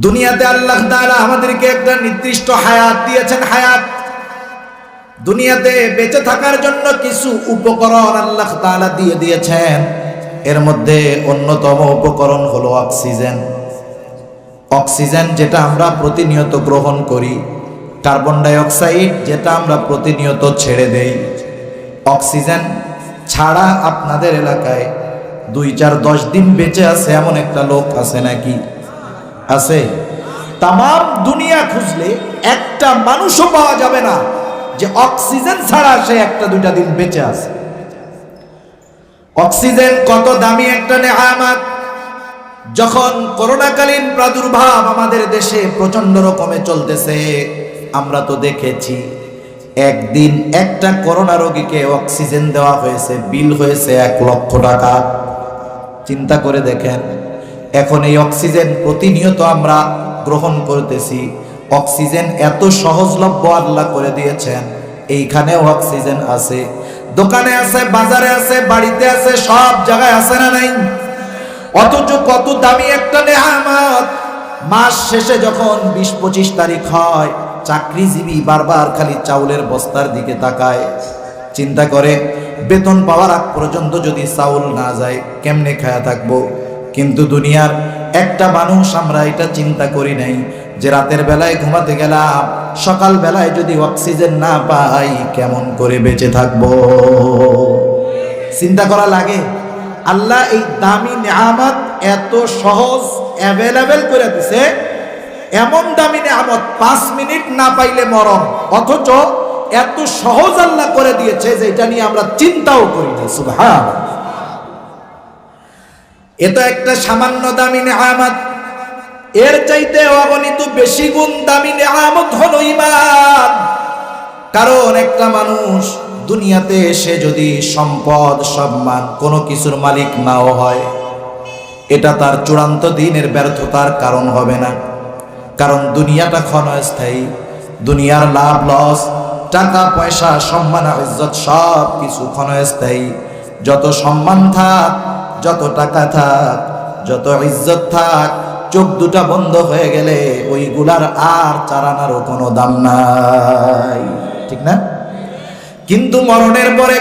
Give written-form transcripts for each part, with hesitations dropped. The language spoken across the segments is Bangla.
দুনিয়াতে আল্লাহ তাআলা আমাদেরকে একটা নির্দিষ্ট হায়াত দিয়েছেন। হায়াত, দুনিয়াতে বেঁচে থাকার জন্য কিছু উপকরণ আল্লাহ তাআলা দিয়ে দিয়েছেন। এর মধ্যে অন্যতম উপকরণ হলো অক্সিজেন। অক্সিজেন যেটা আমরা প্রতিনিয়ত গ্রহণ করি, কার্বন ডাই অক্সাইড যেটা আমরা প্রতিনিয়ত ছেড়ে দেই। অক্সিজেন ছাড়া আপনাদের এলাকায় 2-4-10 দিন বেঁচে আছে এমন একটা লোক আছে নাকি? আছে? তাম দুনিয়া খুঁজলে একটা মানুষও পাওয়া যাবে না যে অক্সিজেন ছাড়া সে 1-2 দিন বেঁচে আছে। অক্সিজেন কত দামি একটা নেয়ামত। যখন করোনাকালীন প্রাদুর্ভাব আমাদের দেশে প্রচন্ড রকমে চলতেছে, আমরা তো দেখেছি একদিন একটা করোনা রোগীকে অক্সিজেন দেওয়া হয়েছে, বিল হয়েছে 1 লক্ষ টাকা। চিন্তা করে দেখেন, এখন এই অক্সিজেন প্রতিনিয়ত আমরা গ্রহণ করতেছি। অক্সিজেন এত সহজলভ্য আল্লাহ করে দিয়েছেন। এইখানেও অক্সিজেন আছে, দোকানে আছে, বাজারে আছে, বাড়িতে আছে, সব জায়গায় আছে না নাই? অথচ কত দামি একটা নেয়ামত। মাস শেষে যখন 20-25 তারিখ হয়, চাকরিজীবী বারবার খালি চাউলের বস্তার দিকে তাকায়, চিন্তা করে বেতন পাওয়ার আগ পর্যন্ত যদি চাউল না যায় কেমনে খায়া থাকবো। কিন্তু দুনিয়ার একটা মানুষ আমরা এটা চিন্তা করি নাই যে রাতের বেলায় ঘুমাতে গেলাম, সকাল বেলায় যদি অক্সিজেন না পাই কেমন করে বেঁচে থাকবো। চিন্তা করা লাগে। আল্লাহ এই দামি নেয়ামত এত সহজ অ্যাভেলেবেল করে দিছে। এমন দামি নেয়ামত 5 মিনিট না পাইলে মরণ, অথচ এত সহজ আল্লাহ করে দিয়েছে যে এটা নিয়ে আমরা চিন্তাও করি না। সুবহানাল্লাহ। এটা একটা সামান্য দামি নেয়ামত, এর চাইতে অগণিত বেশি গুণ দামি নেয়ামত হলো ঈমান। কারণ একটা মানুষ দুনিয়াতে এসে যদি সম্পদ, সম্মান, কোনো কিছুর মালিক নাও হয়, এটা তার চূড়ান্ত দিনের ব্যর্থতার কারণ হবে না। কারণ দুনিয়াটা ক্ষণস্থায়ী। দুনিয়ার লাভ লস, টাকা পয়সা, সম্মান, ইজ্জত সব কিছু ক্ষণস্থায়ী। যত সম্মান থাক, যত টাকা থাক, যত ইজ্জত থাক, চোখ দুটা বন্ধ হয়ে গেলে ওইগুলার আর চারানারও কোনো দাম নাই, ঠিক না? কিন্তু মরণের পরে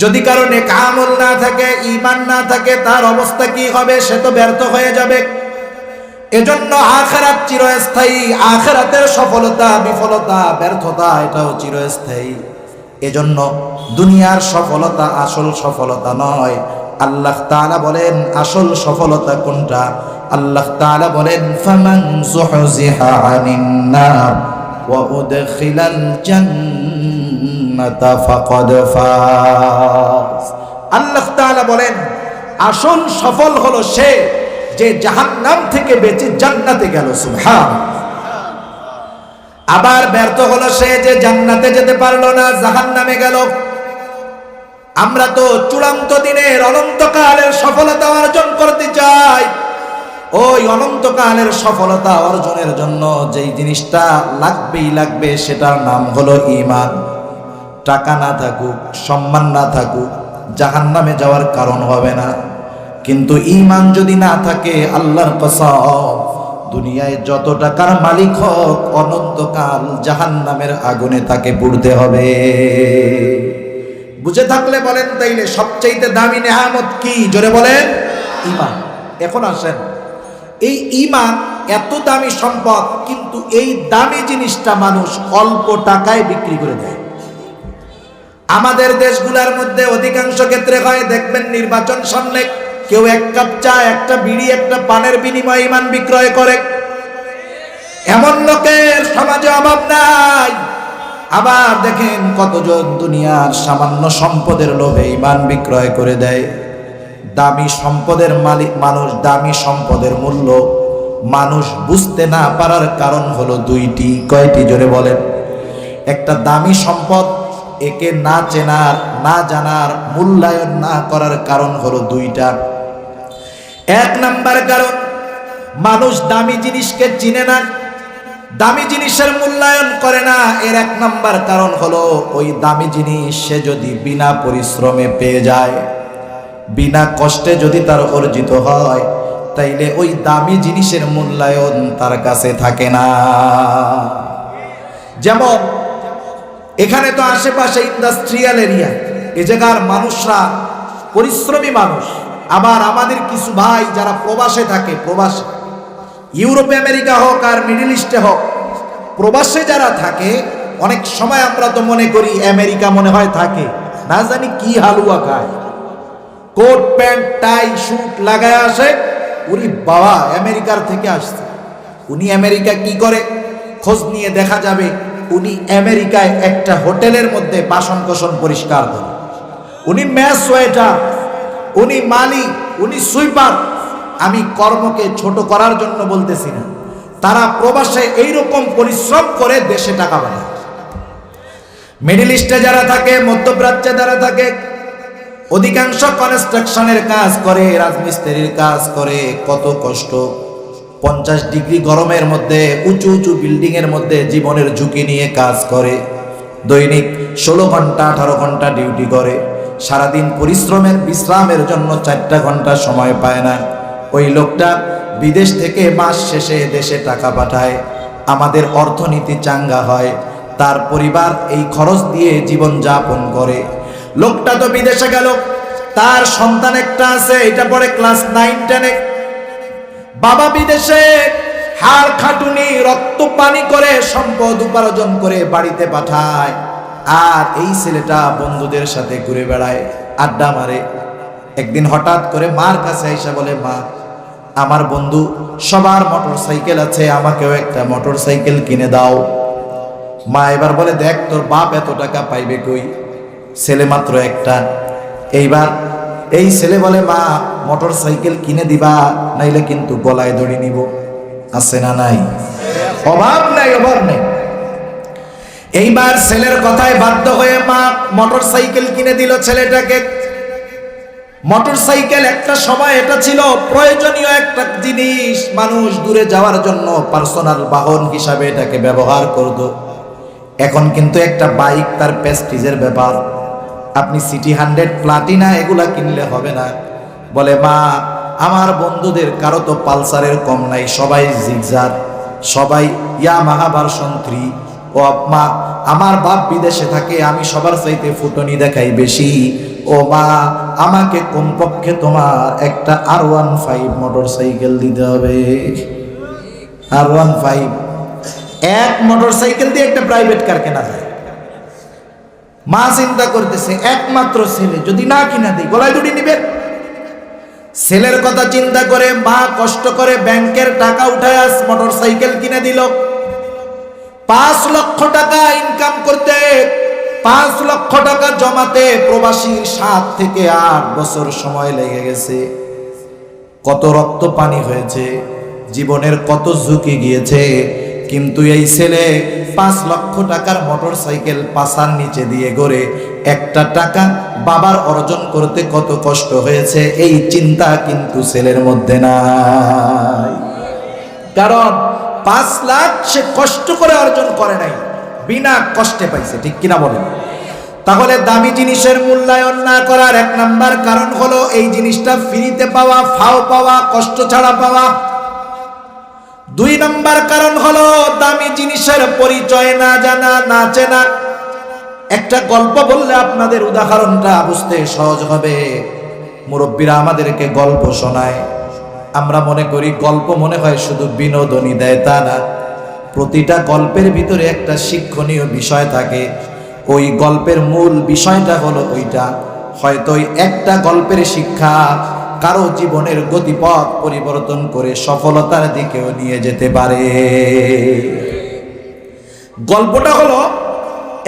যদি কারো নেক আমল না থাকে, ঈমান না থাকে, তার অবস্থা কি হবে? সে তো ব্যর্থ হয়ে যাবে। এজন্য আখিরাত চিরস্থায়ী। আখিরাতের সফলতা, বিফলতা, ব্যর্থতা এটাও চিরস্থায়ী। এজন্য দুনিয়ার সফলতা আসল সফলতা নয়। আল্লাহ তাআলা বলেন আসল সফলতা কোনটা? আল্লাহ তাআলা বলেন ফামান যুহজিহা আনিন নার ওয়া উদখিলাল জান্নাতা ফাকাদ ফাজ। আল্লাহ তাআলা বলেন আসল সফল হলো সে যে জাহান্নাম থেকে বেঁচে জান্নাতে গেল। সুবহানাল্লাহ। আবার ব্যর্থ হলো সে যে জান্নাতে যেতে পারলো না, জাহান্নামে গেল। আমরা তো চূড়ান্ত দিনের অনন্তকালের সফলতা অর্জন করতে চাই। ওই অনন্তকালের সফলতা অর্জনের জন্য যেই জিনিসটা লাগবেই লাগবে সেটার নাম হলো ঈমান। টাকা না থাকুক, সম্মান না থাকুক, জাহান্নামে যাওয়ার কারণ হবে না। কিন্তু ঈমান যদি না থাকে, আল্লাহর কসম, দুনিয়ায় যত টাকার মালিক হোক, অনন্তকাল জাহান্নামের আগুনে তাকে পুড়তে হবে। বুঝে থাকলে বলেন তাইলে সবচাইতে দামি নেয়ামত কি? জোরে বলেন ঈমান। এখন আসেন, এই ঈমান এত দামি সম্পদ, কিন্তু এই দামি জিনিসটা মানুষ অল্প টাকায় বিক্রি করে দেয়। আমাদের দেশগুলোর মধ্যে অধিকাংশ ক্ষেত্রে হয়, দেখবেন নির্বাচন সামনে কেউ 1 কাপ চা, একটা বিড়ি, একটা পানের বিনিময়ে ঈমান বিক্রয় করে। এমন লোকের সমাজে অভাব নাই। আবার দেখেন কতজন দুনিয়ার সামান্য সম্পদের লোভে ঈমান বিক্রয় করে দেয়। দামি সম্পদের মালিক মানুষ, দামি সম্পদের মূল্য মানুষ বুঝতে না পারার কারণ হলো 2টি। কয়টি? জোরে বলেন। একটা দামি সম্পদ, একে না চেনার, না জানার, মূল্যায়ন না করার কারণ হলো 2টা। 1 নাম্বার কারণ, মানুষ দামি জিনিসকে চিনে না, দামি জিনিসের মূল্যায়ন করে না। এর 1 নাম্বার কারণ হলো ওই দামি জিনিস সে যদি বিনা পরিশ্রমে পেয়ে যায়, বিনা কষ্টে যদি তার অর্জিত হয়, তাইলে ওই দামি জিনিসের মূল্যায়ন তার কাছে থাকে না। যেমন এখানে তো আশেপাশে ইন্ডাস্ট্রিয়াল এরিয়া, এ জায়গার মানুষরা পরিশ্রমী মানুষ। আবার আমাদের কিছু ভাই যারা প্রবাসে থাকে, প্রবাসে ইউরোপে আমেরিকা হোক আর মিডল ইস্টে হোক, প্রবাসে যারা থাকে, অনেক সময় আমরা তো মনে করি আমেরিকা মনে হয় থাকে, না জানি কি হালুয়া খায়, কোট প্যান্ট টাই স্যুট লাগায় আসে, উনি বাবা আমেরিকার থেকে আসছে। উনি আমেরিকা কি করে খোঁজ নিয়ে দেখা যাবে উনি আমেরিকায় একটা হোটেলের মধ্যে বাসন কোসন পরিষ্কার করে, উনি ম্যাস ওয়েটার, উনি মালিক, উনি সুইপার। আমি কর্মকে ছোট করার জন্য বলতেছি না, তারা প্রবাসে এইরকম পরিশ্রম করে দেশে টাকা পাঠায়। মিডল ইস্টে যারা থাকে, মধ্যপ্রাচ্যে যারা থাকে, অধিকাংশ কনস্ট্রাকশনের কাজ করে, রাজমিস্ত্রির কাজ করে, কত কষ্ট। 50 ডিগ্রি গরমের মধ্যে উঁচু উঁচু বিল্ডিং এর মধ্যে জীবনের ঝুঁকি নিয়ে কাজ করে, দৈনিক 16 ঘন্টা 18 ঘন্টা ডিউটি করে, সারাদিন পরিশ্রমের বিশ্রামের জন্য 4টা ঘন্টা সময় পায় না। ওই লোকটা বিদেশ থেকে মাস শেষে দেশে টাকা পাঠায়, আমাদের অর্থনীতি চাঙ্গা হয়, তার পরিবার এই খরচ দিয়ে জীবন যাপন করে। লোকটা তো বিদেশে গেল, তার সন্তান একটা আছে, এটা পড়ে ক্লাস 9-10-এ। বাবা বিদেশে হাড় খাটুনি রক্ত পানি করে সম্পদ উপার্জন করে বাড়িতে পাঠায়, আর এই ছেলেটা বন্ধুদের সাথে ঘুরে বেড়ায়, আড্ডা মারে। একদিন হঠাৎ করে মার কাছে এসে বলে, মা, আমার বন্ধু সবার মোটর সাইকেল আছে, আমাকেও একটা মোটর সাইকেল কিনে দাও। মা এবার বলে, দেখ তোর বাপ এত টাকা পাইবে কই, ছেলে মাত্র একটা। এইবার এই ছেলে বলে, মা মোটর সাইকেল কিনে দিবা, নাইলে কিন্তু গলায় দড়ি নিব। আছে না নাই? অভাব নাই, অভাব নেই। এইবার ছেলের কথায় বাধ্য হয়ে মা মোটর সাইকেল কিনে দিল ছেলেটাকে। মোটর সাইকেল একটা সময় এটা ছিল প্রয়োজনীয় একটা জিনিস, মানুষ দূরে যাওয়ার জন্য পার্সোনাল বাহন হিসাবে এটাকে ব্যবহার করত। এখন কিন্তু একটা বাইক তার প্রেস্টিজের ব্যাপার। আপনি সিটি 100 প্লাটিনা এগুলা কিনলে হবে না। বলে, মা আমার বন্ধুদের কারো তো পালসারের কম নাই, সবাই জিগজার, সবাই ইয়ামাহা ভার্সন 3। ও মা, আমার বাপ বিদেশে থাকে, আমি সবার চাইতে ফুটনি দেখাই বেশি। ও মা, আমাকে কমপক্ষে তোমার একটা R15 মোটর সাইকেল দিতে হবে। R15 এক মোটর সাইকেল দিয়ে একটা প্রাইভেট কার কেনা যায়। মা চিন্তা করতেছে, একমাত্র ছেলে, যদি না কিনা দিই গলায় দড়ি নিবে। ছেলের কথা চিন্তা করে মা কষ্ট করে ব্যাংকের টাকা উঠায় মোটর সাইকেল কিনে দিল। 5 লক্ষ টাকা ইনকাম করতে, 5 লক্ষ টাকা জমাতে প্রবাসীর 7 থেকে 8 বছর সময় লেগে গেছে। কত রক্ত পানি হয়েছে, জীবনের কত ঝুঁকি গিয়েছে, কিন্তু এই ছেলে 5 লক্ষ টাকার মোটর সাইকেল পাছার নিচে দিয়ে গড়ে একটা টাকা বাবার অর্জন করতে কত কষ্ট হয়েছে, এই চিন্তা কিন্তু ছেলের মধ্যে নাই। কারণ 5 লাখ সে কষ্ট করে অর্জন করে নাই, বিনা কষ্টে পাইছে। ঠিক কিনা বলেন? তাহলে দামি জিনিসের মূল্যায়ন না করার 1 নাম্বার কারণ হলো এই জিনিসটা ফ্রিতে পাওয়া, ফাও পাওয়া, কষ্ট ছাড়া পাওয়া। 2 নাম্বার কারণ হলো দামি জিনিসের পরিচয় না জানা, না চেনা। একটা গল্প বললে আপনাদের উদাহরণটা বুঝতে সহজ হবে। মুরব্বীরা আমাদেরকে গল্প শোনায়, আমরা মনে করি গল্প মনে হয় শুধু বিনোদনী দেয়, তা না। প্রতিটা গল্পের ভিতরে একটা শিক্ষণীয় বিষয় থাকে। ওই গল্পের মূল বিষয়টা হলো ওইটা। হয়তো একটা গল্পের শিক্ষা কারো জীবনের গতিপথ পরিবর্তন করে সফলতার দিকেও নিয়ে যেতে পারে। গল্পটা হলো,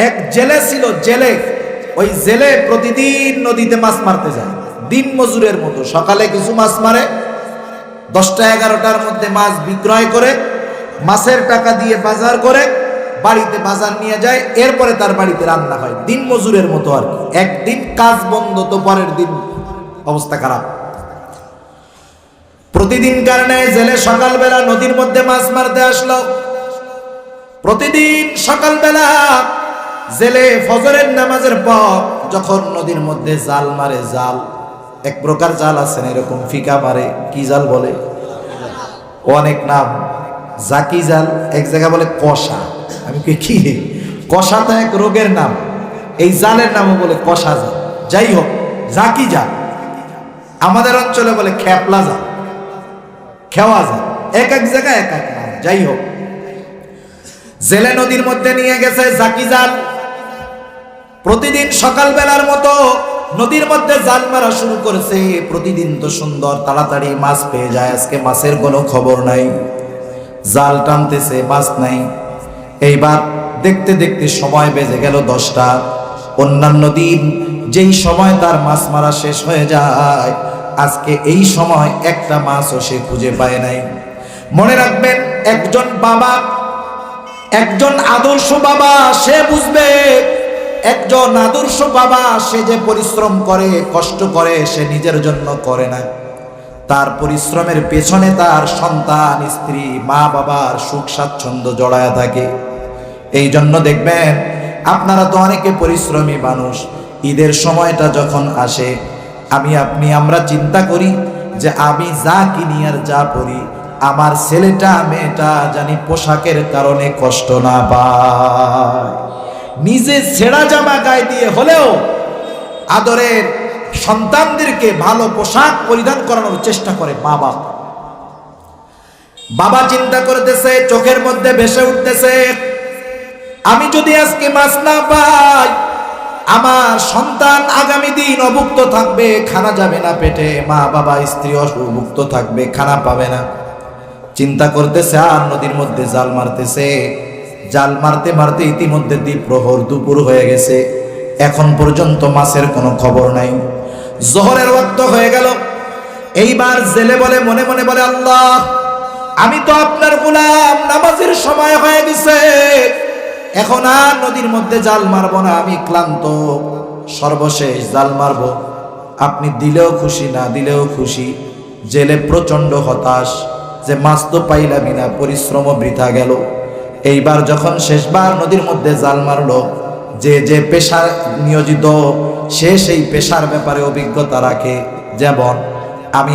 এক জেলে ছিল, জেলে। ওই জেলে প্রতিদিন নদীতে মাছ মারতে যায়, দিন মজুরের মতো। সকালে কিছু মাছ মারে, 10টা-11টার মধ্যে মাছ বিক্রয় করে মাছের টাকা দিয়ে বাজার করে বাড়িতে বাজার নিয়ে যায়, এরপরে তার বাড়িতে রান্না হয়, দিন মজুরের মতো আর কি। একদিন কাজ বন্ধ তো পরের দিন অবস্থা খারাপ। প্রতিদিন কারণে জেলে সকালবেলা নদীর মধ্যে মাছ মারতে আসলো। প্রতিদিন সকালবেলা জেলে ফজরের নামাজের পর যখন নদীর মধ্যে জাল মারে, জাল এক প্রকার জাল আছেন এরকম ফিকা মারে, কি জাল বলে, অনেক নাম, জাকি জাল, এক জায়গা বলে কষা। আমি কি কষা তো এক রোগের নাম, এই জালের নামও বলে কষা জাল। যাই হোক, জাকি জাল, আমাদের অঞ্চলে বলে খেপলা জাল, খেওয়া জাল, এক এক জায়গায় এক এক নাম। যাই হোক, জেলে নদীর মধ্যে নিয়ে গেছে জাকি জাল। প্রতিদিন সকালবেলার মতো নদীর মধ্যে জাল মারা শুরু করেছে। প্রতিদিন তো সুন্দর তাড়াতাড়ি মাছ পেয়ে যায়, আজকে মাছের কোনো খবর নাই। জাল টানতেছে, মাছ নাই। এইবার দেখতে দেখতে সময় বেজে গেল 10টা। অন্যান্য দিন যেই সময় তার মাছ মারা শেষ হয়ে যায়, আজকে এই সময় একটা মাছও সে খুঁজে পায় নাই। মনে রাখবেন, একজন বাবা, একজন আদর্শ বাবা সে বুঝবে, একজন আদর্শ বাবা সে যে পরিশ্রম করে, কষ্ট করে, সে নিজের জন্য করে না। তার পরিশ্রমের পেছনে তার সন্তান, স্ত্রী, মা বাবার সুখ স্বাচ্ছন্দ্য জড়ায়া থাকে। এই জন্য দেখবেন, আপনারা তো অনেকে পরিশ্রমী মানুষ, ঈদের সময়টা যখন আসে, আমরা চিন্তা করি যে আমি যা কিনি আর যা পরি, আমার ছেলেটা মেয়েটা জানি পোশাকের কারণে কষ্ট না পায়। নিজে ছেঁড়া জামা গায়ে দিয়ে হলেও আদরের সন্তানদেরকে ভালো পোশাক পরিধান করানোর চেষ্টা করে মা বাবা। বাবা চিন্তা করতেছে, চোখের মধ্যে ভেসে উঠতেছে, আমি যদি আজকে মাছ না পাই, আমার সন্তান আগামী দিন অভুক্ত থাকবে, খানা যাবে না পেটে, মা বাবা স্ত্রী অভুক্ত থাকবে, খানা পাবে না। চিন্তা করতেছে আর নদীর মধ্যে জাল মারতেছে। জাল মারতে মারতে ইতিমধ্যে দ্বীপ্রহর, দুপুর হয়ে গেছে, এখন পর্যন্ত মাছের কোনো খবর নাই। জোহরের ওয়াক্ত হয়ে গেল। এইবার জেলে বলে, মনে মনে বলে, আল্লাহ, আমি তো আপনার গোলাম, নামাজের সময় হয়ে গেছে, এখন আর নদীর মধ্যে জাল মারবো না, আমি ক্লান্ত, সর্বশেষ জাল মারবো। আপনি দিলেও খুশি, না দিলেও খুশি। জেলে প্রচন্ড হতাশ যে মাছ তো পাইলামই না, পরিশ্রম বৃথা গেল। এইবার যখন শেষবার নদীর মধ্যে জাল মারলো, যে পেশা নিয়োজিত, সে সেই পেশার ব্যাপারে অভিজ্ঞতা রাখে। যেমন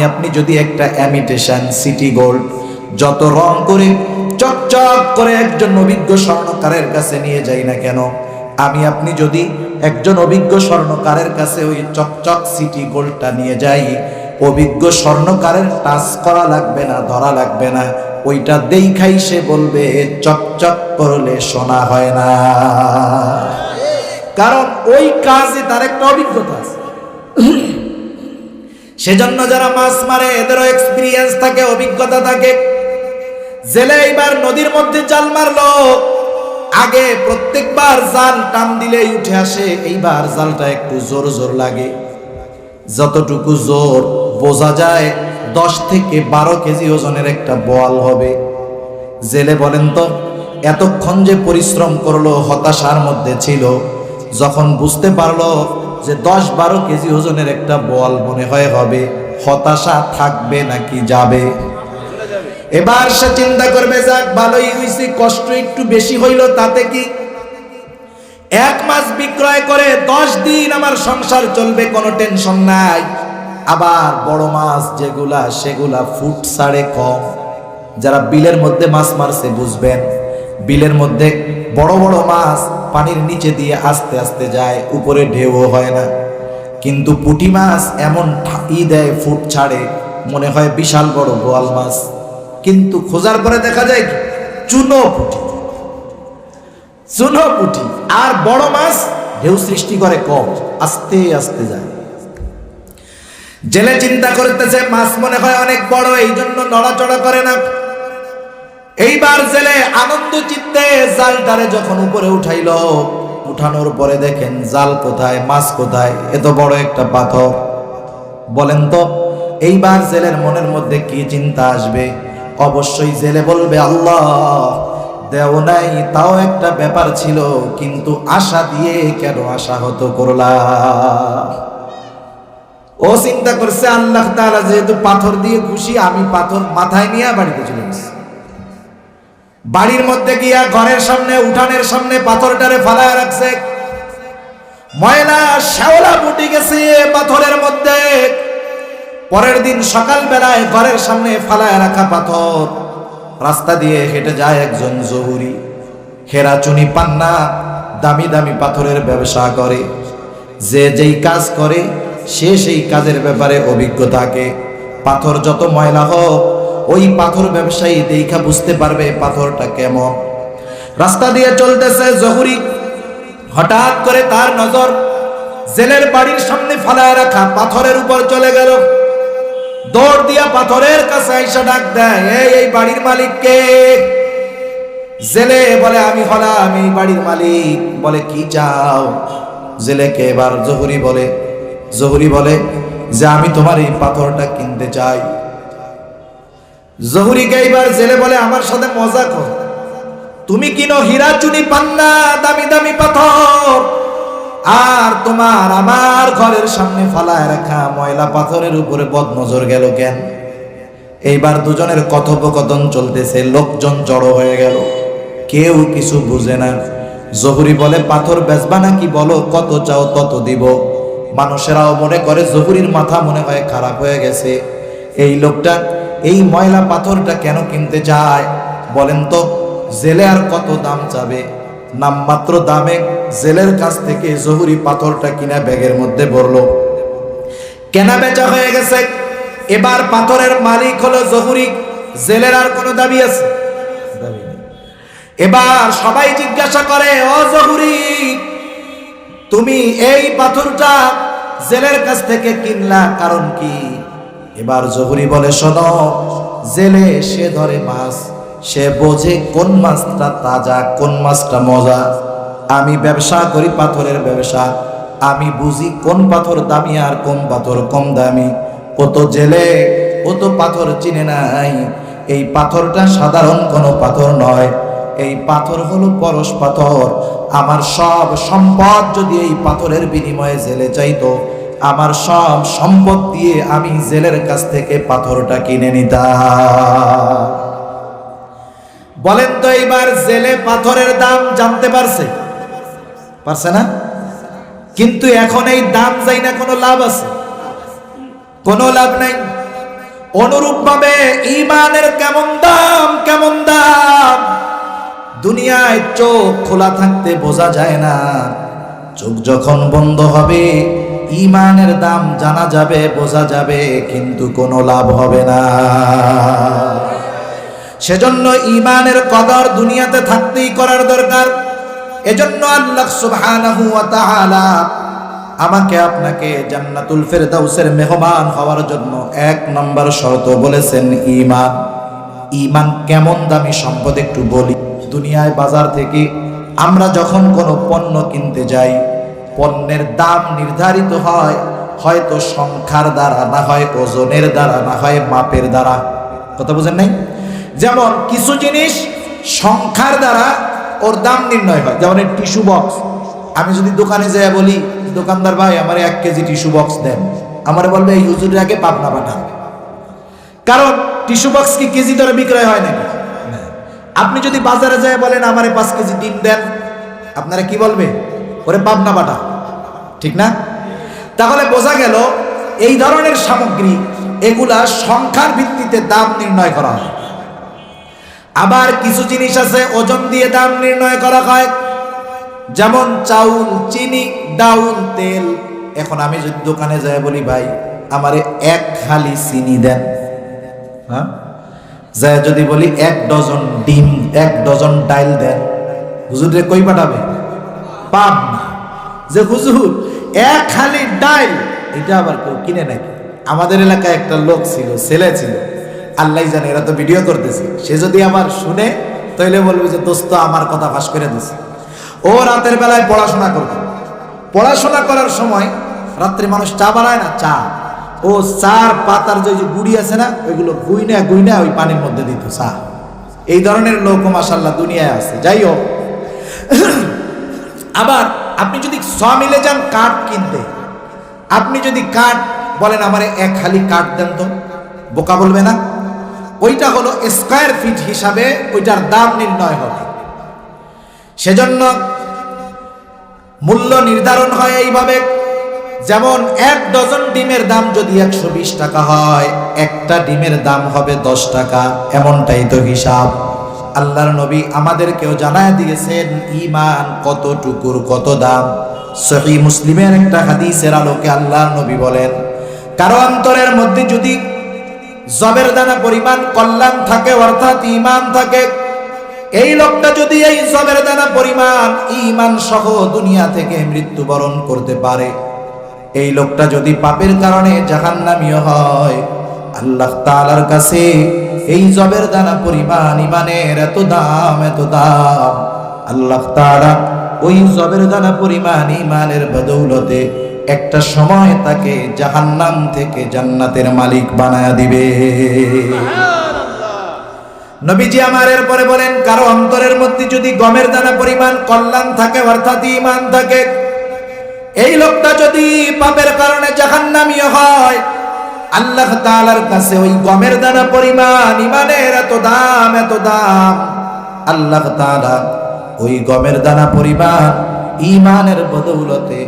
আপনি যদি একটা ইমিটেশন সিটি গোল্ড যত রং করে চকচক করে একজন অভিজ্ঞ স্বর্ণকারের কাছে নিয়ে যাই না কেন, আপনি যদি একজন অভিজ্ঞ স্বর্ণকারের কাছে ওই চকচক সিটি গোল্ডটা নিয়ে যাই, অভিজ্ঞ স্বর্ণকারের টাচ করা লাগবে না, ধরা লাগবে না, ওইটা দেখাই সে বলবে চকচক করলে সোনা হয় না। কারণ ওই কাজে তার একটা অভিজ্ঞতা আছে। সেজন্য যারা মাছ মারে এদেরও এক্সপিরিয়েন্স থাকে, অভিজ্ঞতা থাকে। জেলে এইবার নদীর মধ্যে জাল মারলো। আগে প্রত্যেকবার জাল টান দিলেই উঠে আসে, এইবার জালটা একটু জোর জোর লাগে। যতটুকু জোর বোঝা যায় 10 থেকে 12 কেজি ওজনের একটা বোয়াল হবে। জেলে বলেন তো, এতক্ষণ যে পরিশ্রম করলো, হতাশার মধ্যে ছিল, যখন বুঝতে পারলো যে 10-12 কেজি ওজনের একটা বোয়াল মনে হয় হবে, হতাশা থাকবে নাকি যাবে? এবার সে চিন্তা করবে, যাক ভালোই হইছে, কষ্ট একটু বেশি হইল, তাতে কি, এক মাছ বিক্রয় করে 10 দিন আমার সংসার চলবে, কোনো টেনশন নাই। আবার বড় মাছ যেগুলা, সেগুলা ফুট ছাড়ে কম। যারা বিলের মধ্যে মাছ মারছে বুঝবেন, বিলের মধ্যে বড় বড় মাছ পানির নিচে দিয়ে আস্তে আস্তে যায়, উপরে ঢেউও হয় না। কিন্তু পুঁটি মাছ এমন দেয়, ফুট ছাড়ে, মনে হয় বিশাল বড় বোয়াল মাছ, কিন্তু খোঁজার পরে দেখা যায় চুনো পুঁটি। চুনো পুঁটি আর বড় মাছ ঢেউ সৃষ্টি করে কম, আস্তে আস্তে যায়। জেলে চিন্তা করতেছে, মাছ মনে হয় অনেক বড়, এই জন্য নড়াচড়া করে না। এইবার জেলে আনন্দ চিত্তে জালটারে যখন উপরে উঠাইল, উঠানোর পরে দেখেন জাল কোথায়, মাছ কোথায়, এত বড় একটা পাথর। বলেন তো এইবার জেলের মনের মধ্যে কি চিন্তা আসবে? অবশ্যই জেলে বলবে, আল্লাহ দেও নাই তাও একটা ব্যাপার ছিল, কিন্তু আশা দিয়ে কেন আশাহত করলা? ও চিন্তা করছে, আল্লাহ তাআলা যেহেতু পাথর দিয়ে খুশি, আমি পাথর মাথায় নিয়ে বাড়িতে চলে গেছি। বাড়ির মধ্যে গিয়া ঘরের সামনে, উঠানের সামনে পাথরটারে ফালায় রাখছে। ময়লা শ্যাওলা ফুটে গেছে পাথরের মধ্যে, পরের দিন সকালবেলায় ঘরের সামনে ফালায় রাখা পাথর, রাস্তা দিয়ে হেঁটে যায় একজন জহুরি। হেরা চুনি পান্না দামি দামি পাথরের ব্যবসা করে। যে যেই কাজ করে সে সেই কাজের ব্যাপারে অভিজ্ঞ থাকে। পাথর যত ময়লা হোক, ওই পাথর ব্যবসায়ী দেখা বুঝতে পারবে পাথরটা কেমন। রাস্তা দিয়ে চলতেছে জহুরি, হঠাৎ করে তার নজর জেলের বাড়ির সামনে ফালায় রাখা পাথরের উপর চলে গেল। দৌড় দিয়া পাথরের কাছে আইসা ডাক দেয়, এই বাড়ির মালিক কে? জেলে বলে, আমি হলাম এই বাড়ির মালিক। বলে, কি চাও? জেলেকে এবার জহুরি বলে যে আমি তোমার এই পাথরটা কিনতে চাই। জহুরিকে এইবার জেলে বলে, আমার সাথে মজা কর, তুমি কিনো হীরা চুনি পান্না দামি দামি পাথর, আর তোমার আমার ঘরের সামনে ফালায় রাখা ময়লা পাথরের উপরে বদনজর গেল কেন? এইবার দুজনের কথোপকথন চলতেছে, লোকজন জড়ো হয়ে গেল, কেউ কিছু বুঝে না। জহুরি বলে, পাথর বেচবা নাকি? বলো কত চাও তত দিব। মানুষেরাও মনে করে জহুরির মাথা মনে হয় খারাপ হয়ে গেছে, এই লোকটা এই ময়লা পাথরটা কেন কিনতে চায়? বলেন তো জেলে আর কত দাম চাবে? নামমাত্র দামে জেলের কাছ থেকে জহুরি পাথরটা কিনা ব্যাগের মধ্যে ভরলো। কেনা বেচা হয়ে গেছে। এবার পাথরের মালিক হলো জহুরি। জেলের আর কোনো দাবি আছে? দাবি নেই। এবার সবাই জিজ্ঞাসা করে, ও জহুরি, তুমি এই পাথরটা জেলের কাছ থেকে কিনলা কারণ কি? এবার জহুরি বলে, শোনো, জেলে সে ধরে মাছ, সে বোঝে কোন মাছটা তাজা, কোন মাছটা মজা। আমি ব্যবসা করি পাথরের ব্যবসা, আমি বুঝি কোন পাথর দামি আর কোন পাথর কম দামি। ও তো জেলে, ও তো পাথর চিনে নাই। এই পাথরটা সাধারণ কোনো পাথর নয়, এই পাথর হলো পরশ পাথর। আমার সব সম্পদ যদি এই পাথরের বিনিময়ে জেলে চাইতো, আমার সব সম্পদ দিয়ে আমি জেলের কাছ থেকে পাথরটা কিনে নিতাম। বলেন তো এইবার জেলে পাথরের দাম জানতে পারছে না? কিন্তু এখন এই দাম যাই না কোনো লাভ আছে? কোনো লাভ নাই। অনুরূপ ভাবে ঈমানের কেমন দাম। দুনিয়ায় চোখ খোলা থাকতে বোঝা যায় না, চোখ যখন বন্ধ হবে ঈমানের দাম জানা যাবে, বোঝা যাবে, কিন্তু কোনো লাভ হবে না। সেজন্য ঈমানের কদর দুনিয়াতে থাকতেই করার দরকার। এজন্য আল্লাহ সুবহানাহু ওয়া তাআলা আমাকে আপনাকে জান্নাতুল ফেরদাউসের মেহমান হওয়ার জন্য 1 নম্বর শর্ত বলেছেন ঈমান। ঈমান কেমন দামি সম্পদ একটু বলি। দুনিয়ায় বাজার থেকে আমরা যখন কোনো পণ্য কিনতে যাই, পণ্যের দাম নির্ধারিত হয় হয়তো সংখ্যার দ্বারা, না হয় ওজনের দ্বারা, না হয় মাপের দ্বারা। কথা বুঝেন নাই? যেমন কিছু জিনিস সংখ্যার দ্বারা ওর দাম নির্ণয় হয়। যেমন এই টিস্যু বক্স, আমি যদি দোকানে যাই বলি, দোকানদার ভাই আমার 1 কেজি টিস্যু বক্স দেন, আমার বলবে এই হুজুরের আগে পাবনা পাঠান। কারণ টিস্যু বক্স কি কেজি দরে বিক্রয় হয় নাকি? আপনি যদি বাজারে যায় বলেন আমারে 5 কেজি ডিম দেন, আপনারা কি বলবে? ওরে পাবনা পাঠা, ঠিক না? তাহলে বোঝা গেল এই ধরনের সামগ্রী এগুলা সংখ্যার ভিত্তিতে দাম নির্ণয় করা হয়। আবার কিছু জিনিস আছে ওজন দিয়ে দাম নির্ণয় করা হয়, যেমন চাউল, চিনি, ডাউল, তেল। এখন আমি যদি দোকানে যাই বলি ভাই আমারে 1 হালি চিনি দেন, হ্যাঁ, যাই যদি বলি 1 ডজন ডিম, 1 ডজন ডাইল দেন, হুজুরে কই পাঠাবে? পাবনা। যে হুজুর 1 হালি ডাইল, এটা আবার কেউ কিনে নাকি? আমাদের এলাকায় একটা লোক ছিল, ছেলে ছিল, আল্লাহ জানে, এরা তো ভিডিও করতেছে, সে যদি আমার শুনে তাহলে বলবে যে দোস্ত আমার কথা ফাঁস করে দিছে। ও রাতের বেলায় পড়াশোনা করবে, পড়াশোনা করার সময় রাত্রে মানুষ চা বানায় না, চা, ও চার পাতার যে গুড়ি আছে না, ওইগুলো গুইনা ওই পানির মধ্যে দিত চা। এই ধরনের লোক মাশাআল্লাহ দুনিয়ায় আছে। যাই হোক, আবার আপনি যদি মিলে যান কাঠ কিনতে, আপনি যদি কাঠ বলেন আমারে 1 হালি কাঠ দেন তো, বোকা বলবে না? ওইটা হলো স্কয়ার ফিট হিসাবে ওইটার দাম নির্ণয় হবে। সেজন্য মূল্য নির্ধারণ হয় এইভাবে যেমন 1 ডজন ডিমের দাম যদি 120 টাকা হয়, একটা ডিমের দাম হবে 10 টাকা। এমনটাই তো হিসাব। আল্লাহর নবী আমাদেরকেও জানায় দিয়েছেন ঈমান কতটুকুর কত দাম। সহিহ মুসলিমের একটা হাদিসের আলোকে আল্লাহর নবী বলেন, কারো অন্তরের মধ্যে যদি জবের দানা পরিমাণ কল্যাণ থাকে, অর্থাৎ ঈমান থাকে, এই লোকটা যদি এই জবের দানা পরিমাণ ঈমান সহ দুনিয়া থেকে মৃত্যুবরণ করতে পারে, এই লোকটা যদি পাপের কারণে জাহান্নামীও হয়, আল্লাহ তাআলার কাছে এই জবের দানা পরিমাণ ঈমানের এত দাম, এত দাম, আল্লাহ তাআলা ওই জবের দানা পরিমাণ ঈমানের বদৌলতে একটা সময় তাকে জাহান্নাম থেকে জান্নাতের মালিক বানায়া দিবে। নবীজি আমার এরপরে বলেন, কারো অন্তরের মধ্যে যদি গমের দানা পরিমাণ কল্যাণ থাকে, অর্থাৎ ঈমান থাকে, এই লোকটা যদি পাপের কারণে জাহান্নামী হয়, আল্লাহ তাআলার কাছে ওই গমের দানা পরিমাণ ঈমানের এত দাম, এত দাম, আল্লাহ তাআলা ওই গমের দানা পরিমাণ ঈমানের বদৌলতে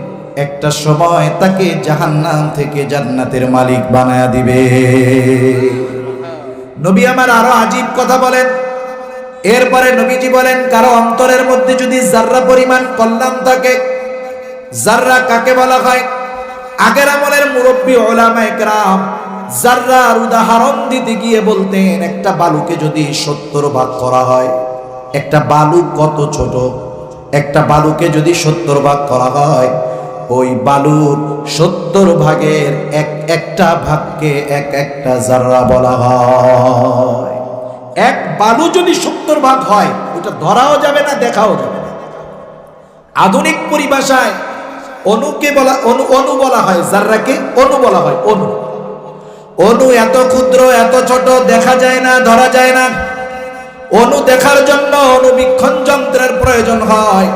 একটা সময় তাকে জাহান্নাম থেকে জান্নাতের মালিক বানায়া দিবে। নবী আমার আরো আজীব কথা বলেন। এরপরে নবীজি বলেন, কারো অন্তরের মধ্যে যদি জাররা পরিমাণ কল্যাণ থাকে, জাররা কাকে বলা হয়? আগের আমলের মুরব্বী উলামায়ে কেরাম জাররার উদাহরণ দিতে গিয়ে বলতেন, একটা বালুকে যদি 70 ভাগ করা হয়, একটা বালু কত ছোট, একটা বালুকে যদি 70 ভাগ করা হয়, ওই বালুর 70 ভাগের একটা ভাগকে একটা জাররা বলা হয়। এক বালু যদি 70 ভাগ হয়, ওটা ধরাও যাবে না, দেখাও যাবে না। আধুনিক পরিভাষায় অনুকে বলা, অনু বলা হয়, জাররাকে অনু বলা হয়। অনু এত ক্ষুদ্র, এত ছোট, দেখা যায় না, ধরা যায় না। অনু দেখার জন্য অনুবীক্ষণ যন্ত্রের প্রয়োজন হয়।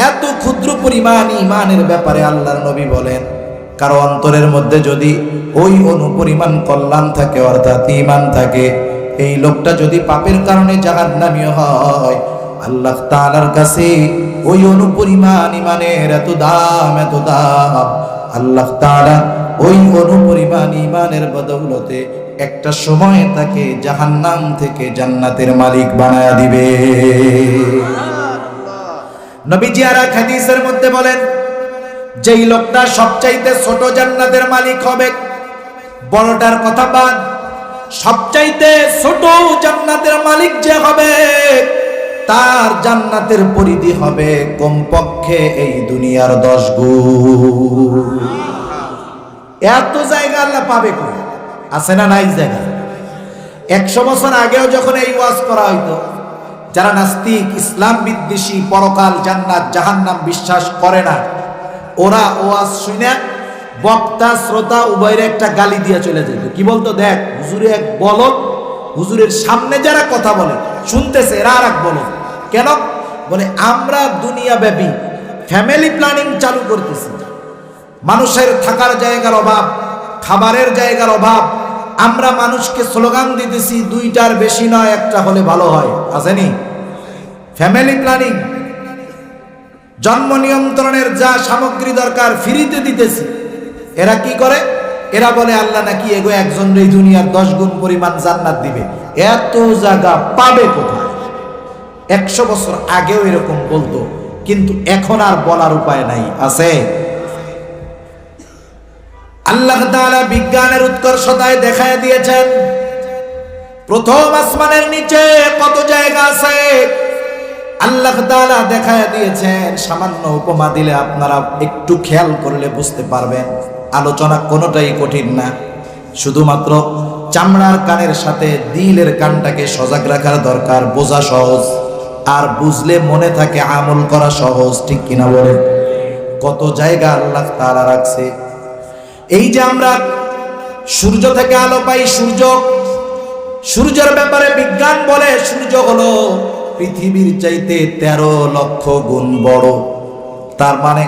এত ক্ষুদ্র পরিমাণ ঈমানের ব্যাপারে আল্লাহর নবী বলেন, কারো অন্তরের মধ্যে যদি ওই অনু পরিমাণ কল্যাণ থাকে, অর্থাৎ ঈমান থাকে, এই লোকটা যদি পাপের কারণে জাহান্নামী হয়, আল্লাহ তাআলার কাছে ওই অনু পরিমাণ ঈমানের এত দাম, এত দাম, আল্লাহ তাআলা ওই অনু পরিমাণ ঈমানের বদৌলতে একটা সময় তাকে জাহান্নাম থেকে জান্নাতের মালিক বানায়া দিবে। নবীজি আর এক হাদিসের মধ্যে বলেন, যেই লোকটা সবচাইতে ছোট জান্নাতের মালিক হবে, বড়টার কথা বাদ, সবচাইতে ছোট জান্নাতের মালিক যে হবে, তার জান্নাতের পরিধি হবে কমপক্ষে এই দুনিয়ার 10 গুণ। এত জায়গা আল্লাহ পাবে কই? আছে না নাই জায়গা? 100 বছর আগেও যখন এই ওয়াজ করা হইতো, যারা নাস্তিক, ইসলাম বিদ্বেষী, পরকাল, জান্নাত, জাহান্নাম বিশ্বাস করে না, ওরা ওয়াজ শুনে বক্তা শ্রোতা উভয়ের একটা গালি দিয়ে চলে যেত। কি বলতো? দেখ, হুজুরে এক বলদ, হুজুরের সামনে যারা কথা বলে শুনতেছে, এরা আর এক বলদ। কেন? বলে আমরা দুনিয়া ব্যাপী ফ্যামিলি প্ল্যানিং চালু করতেছি, মানুষের থাকার জায়গার অভাব, খাবারের জায়গার অভাব, আমরা মানুষকে স্লোগান দিতেছি 2টার বেশি নয়, একটা হলে ভালো হয়। আসেনি ফ্যামিলি প্ল্যানিং? জন্ম নিয়ন্ত্রণের যা সামগ্রী দরকার ফ্রিতে দিতেছি। এরা কি করে? এরা বলে আল্লাহ নাকি এগো একজন এই দুনিয়ার 10 গুণ পরিমাণ জান্নাত দিবে। এত জায়গা পাবে কোথায়? 100 বছর আগেও এরকম বলতো, কিন্তু এখন আর বলার উপায় নাই। আছে? আল্লাহ তাআলা বিজ্ঞানের উৎকর্ষতায় দেখায় দিয়েছেন, প্রথম আসমানের নিচে কত জায়গা আছে আল্লাহ তাআলা দেখায় দিয়েছেন। সামান্য উপমা দিলে আপনারা একটু খেয়াল করলে বুঝতে পারবেন। আলোচনা কোনোটাই কঠিন না, শুধুমাত্র চামড়ার কানের সাথে দিলের কানটাকে সজাগ রাখার দরকার। বোঝা সহজ, আর বুঝলে মনে থাকে, আমল করা সহজ। ঠিক কিনা বলেন? কত জায়গা আল্লাহ তাআলা রাখছে। এই যে আমরা সূর্য থেকে আলো পাই, সূর্যের ব্যাপারে বিজ্ঞান বলে সূর্য হলো পৃথিবীর চাইতে 13 লক্ষ গুণ বড়। তার মানে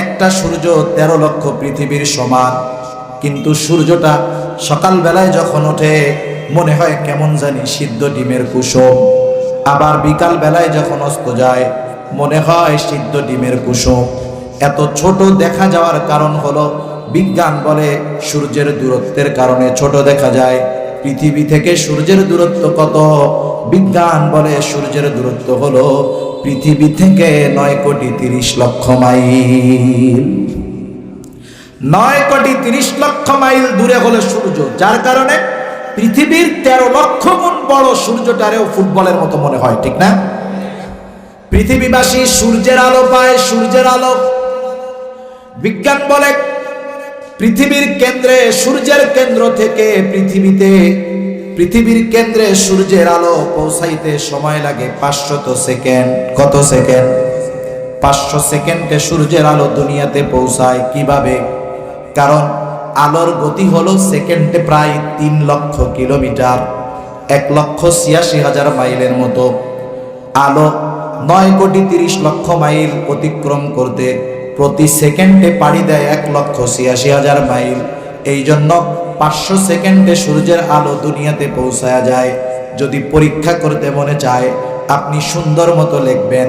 একটা সূর্য 13 লক্ষ পৃথিবীর সমান। কিন্তু সূর্যটা সকাল বেলায় যখন ওঠে মনে হয় কেমন জানি সিদ্ধ ডিমের কুসুম, আবার বিকাল বেলায় যখন অস্ত যায় মনে হয় সিদ্ধ ডিমের কুসুম। এত ছোট দেখা যাওয়ার কারণ হলো বিজ্ঞান বলে সূর্যের দূরত্বের কারণে ছোট দেখা যায়। পৃথিবী থেকে সূর্যের দূরত্ব কত? বিজ্ঞান বলে সূর্যের দূরত্ব হলো পৃথিবী থেকে 9,30,00,000 মাইল। 9,30,00,000 মাইল দূরে হলো সূর্য, যার কারণে পৃথিবীর 13 লক্ষ গুণ বড় সূর্যটারেও ফুটবলের মতো মনে হয়, ঠিক না? পৃথিবীবাসী সূর্যের আলো পায়, সূর্যের আলো। বিজ্ঞান বলে পৃথিবীর কেন্দ্রে, সূর্যের কেন্দ্র থেকে পৃথিবীর কেন্দ্রে সূর্যের আলো পৌঁছাইতে সময় লাগে 500 সেকেন্ড। কত সেকেন্ড? 500 সেকেন্ডে সূর্যের আলো দুনিয়াতে পৌঁছায়। কিভাবে? কারণ আলোর গতি হলো সেকেন্ডে প্রায় 3 লক্ষ কিলোমিটার, 1,86,000 মাইলের মতো। আলো 9,30,00,000 মাইল অতিক্রম করতে প্রতি সেকেন্ডে পাড়ি দেয় 1,86,000 মাইল। এই জন্য 500 সেকেন্ডে সূর্যের আলো দুনিয়াতে পৌঁছায়া যায়। যদি পরীক্ষা করতে মনে চায়, আপনি সুন্দর মতো লিখবেন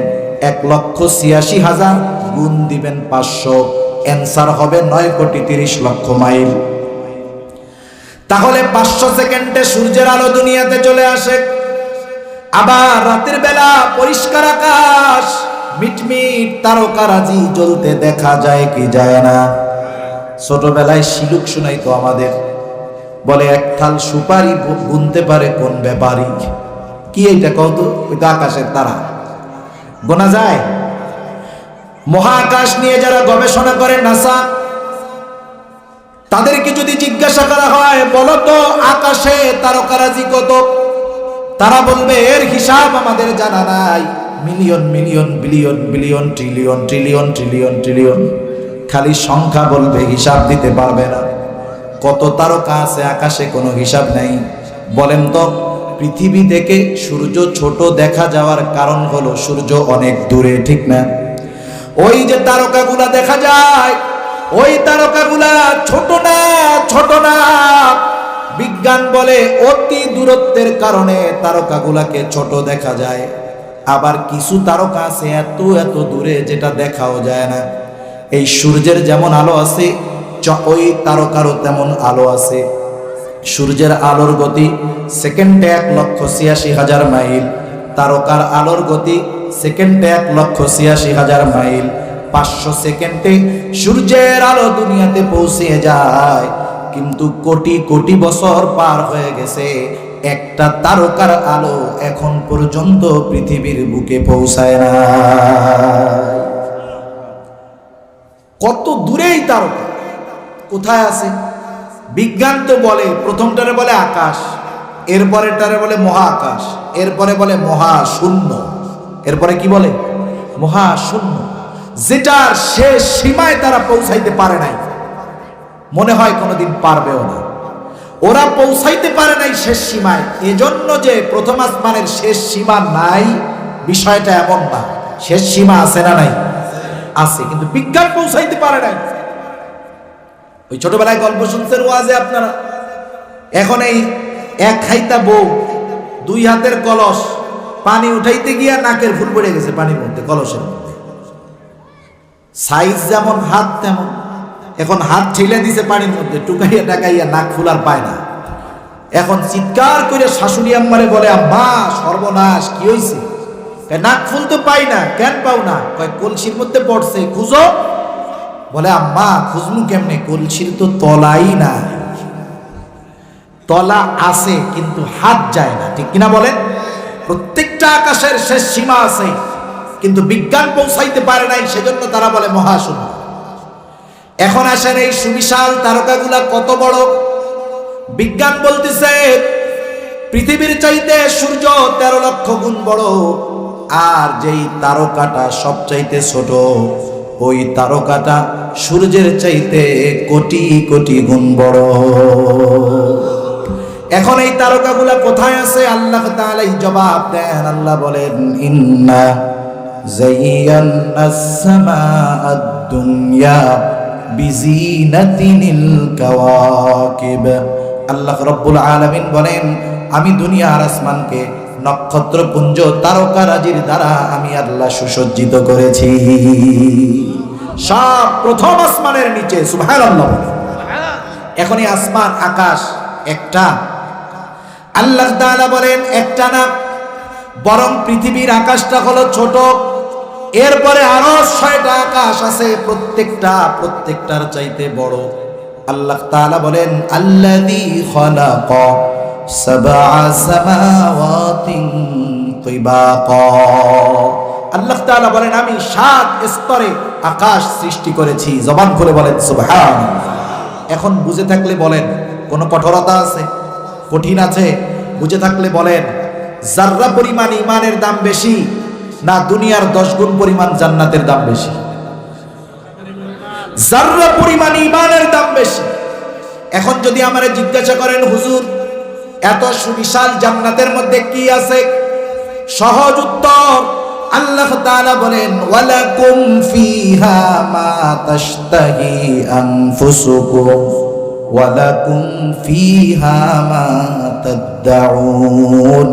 1,86,000 গুণ দিবেন 500, অ্যান্সার হবে 9,30,00,000 মাইল। তাহলে 500 সেকেন্ডে সূর্যের আলো দুনিয়াতে চলে আসে। আবার রাতের বেলা পরিষ্কার আকাশ, মিটমিট তারকারাজি জ্বলতে দেখা যায় কি যায় না? ছোটবেলায় শিলুক শোনাইতো আমাদের, বলে এক থাল সুপারি গুনতে পারে কোন ব্যাপারী? কি এইটা কত? ওই তো আকাশের তারা, গোনা যায়? মহাকাশ নিয়ে যারা গবেষণা করে নাসা, তাদেরকে যদি জিজ্ঞাসা করা হয় বলো তো আকাশে তারকারাজি কত, তারা বলবে এর হিসাব আমাদের জানা নাই। Million million billion billion trillion trillion trillion trillion, খালি সংখ্যা বলবে, হিসাব দিতে পারবে না। কত তারকা আছে আকাশে, কোনো হিসাব নাই। বলেন তো, পৃথিবী থেকে সূর্য ছোট দেখা যাওয়ার কারণ হলো সূর্য অনেক দূরে, ঠিক না? ওই যে তারকাগুলা দেখা যায়, ওই তারকাগুলা ছোট না, ছোট না। বিজ্ঞান বলে অতি দূরত্বের কারণে তারকাগুলাকে ছোট দেখা যায়। আবার কিছু তারকা আছে এত এত দূরে যেটা দেখাও যায় না। এই সূর্যের যেমন আলো আছে, ওই তারকারও তেমন আলো আছে। সূর্যের আলোর গতি সেকেন্ডে 1,86,000 মাইল, তারকার আলোর গতি সেকেন্ডে 1,86,000 মাইল। 500 সেকেন্ডে সূর্যের আলো দুনিয়াতে পৌঁছে যায়, কিন্তু কোটি কোটি বছর পার হয়ে গেছে, একটা তারকার আলো এখন পর্যন্ত পৃথিবীর বুকে পৌঁছায় না। কত দূরেই তারকা, কোথায় আছে? বিজ্ঞান তো বলে, প্রথমটারে বলে আকাশ, এরপরেটারে বলে মহাকাশ, এরপরে বলে মহাশূন্য, এরপরে কি বলে? মহাশূন্য। যেটার শেষ সীমায় তারা পৌঁছাইতে পারে নাই, মনে হয় কোনোদিন পারবেও না। ওরা পৌঁছাইতে পারে নাই শেষ সীমায়। এজন্য যে প্রথম আসমানের শেষ সীমা নাই, বিষয়টা এমন না। শেষ সীমা আছে না নাই? আছে, কিন্তু বিজ্ঞান পৌঁছাইতে পারে নাই। ওই ছোটবেলায় গল্প শুনছেন ওয়াজে আপনারা, এখন এই এক হাইতা বউ, 2 হাতের কলস, পানি উঠাইতে গিয়া নাকের ফুল পড়ে গেছে পানির মধ্যে, কলসের মধ্যে। সাইজ যেমন হাত তেমন, এখন হাত ঠেলে দিছে পানির মধ্যে, টুকাইয়া টাকাইয়া নাক ফুল আর পায় না। এখন চিৎকার করে শাশুড়ি আম্মারে বলে, আম্মা সর্বনাশ, কি হয়েছে? নাক ফুল তো পাই না। কেন পাও না? কলসির মধ্যে পড়ছে, খুঁজো। বলে, আম্মা খুঁজমু কেমনে, কলসির তো তলাই না। তলা আছে কিন্তু হাত যায় না, ঠিক কিনা বলেন? প্রত্যেকটা আকাশের শেষ সীমা আছে, কিন্তু বিজ্ঞান পৌঁছাইতে পারে নাই, সেজন্য তারা বলে মহাশূন্য। এখন আসেন এই সুবিশাল তারকাগুলা কত বড়। বিজ্ঞান বলতেছে পৃথিবীর চাইতে সূর্য 13 লক্ষ গুণ বড়, আর যেই তারকাটা সবচাইতে ছোট, ওই তারকাটা সূর্যের চাইতে কোটি কোটি গুণ বড়। এখন এই তারকাগুলা কোথায় আছে? আল্লাহ তাআলা জবাব দেন। আল্লাহ বলেন, ইন্না যায়্যানাস সামাআদ দুনিয়া বিজিনাতিনিল কাওয়াকিব। আল্লাহ রাব্বুল আলামিন বলেন, আমি দুনিয়ার আসমানকে নক্ষত্রপুঞ্জ তারকারাজির দ্বারা আমি আল্লাহ সুসজ্জিত করেছি। সব প্রথম আসমানের নিচে, সুবহানাল্লাহ। এখন এই আসমান আকাশ একটা, আল্লাহ তাআলা বলেন একটা না, বরং পৃথিবীর আকাশটা হলো ছোট, এরপরে আরো 6টা আকাশ আছে, প্রত্যেকটার চাইতে বড়। আল্লাহ তাআলা বলেন আল্লাযী খালাকা সাবআ সামাওয়াতিন তিবাকা। আল্লাহ তাআলা বলেন আমি 7 স্তরে আকাশ সৃষ্টি করেছি। জবান খুলে বলেন সুবহানাল্লাহ। এখন বুঝে থাকলে বলেন কোনো কঠোরতা আছে, কঠিন আছে? বুঝে থাকলে বলেন যাররা পরিমাণ ইমানের দাম বেশি না দুনিয়ার 10 গুণ পরিমাণ জান্নাতের দাম বেশি? যাররা পরিমাণ ইমানের দাম বেশি। এখন যদি আমারে জিজ্ঞাসা করেন হুজুর এত সুবিশাল জান্নাতের মধ্যে কি আছে, সহজ উত্তর আল্লাহ তাআলা বলেন ওয়ালাকুম ফিহা মা তাশতাহি আনফুসুকুম ওয়ালাকুম ফিহা মা তাদউন।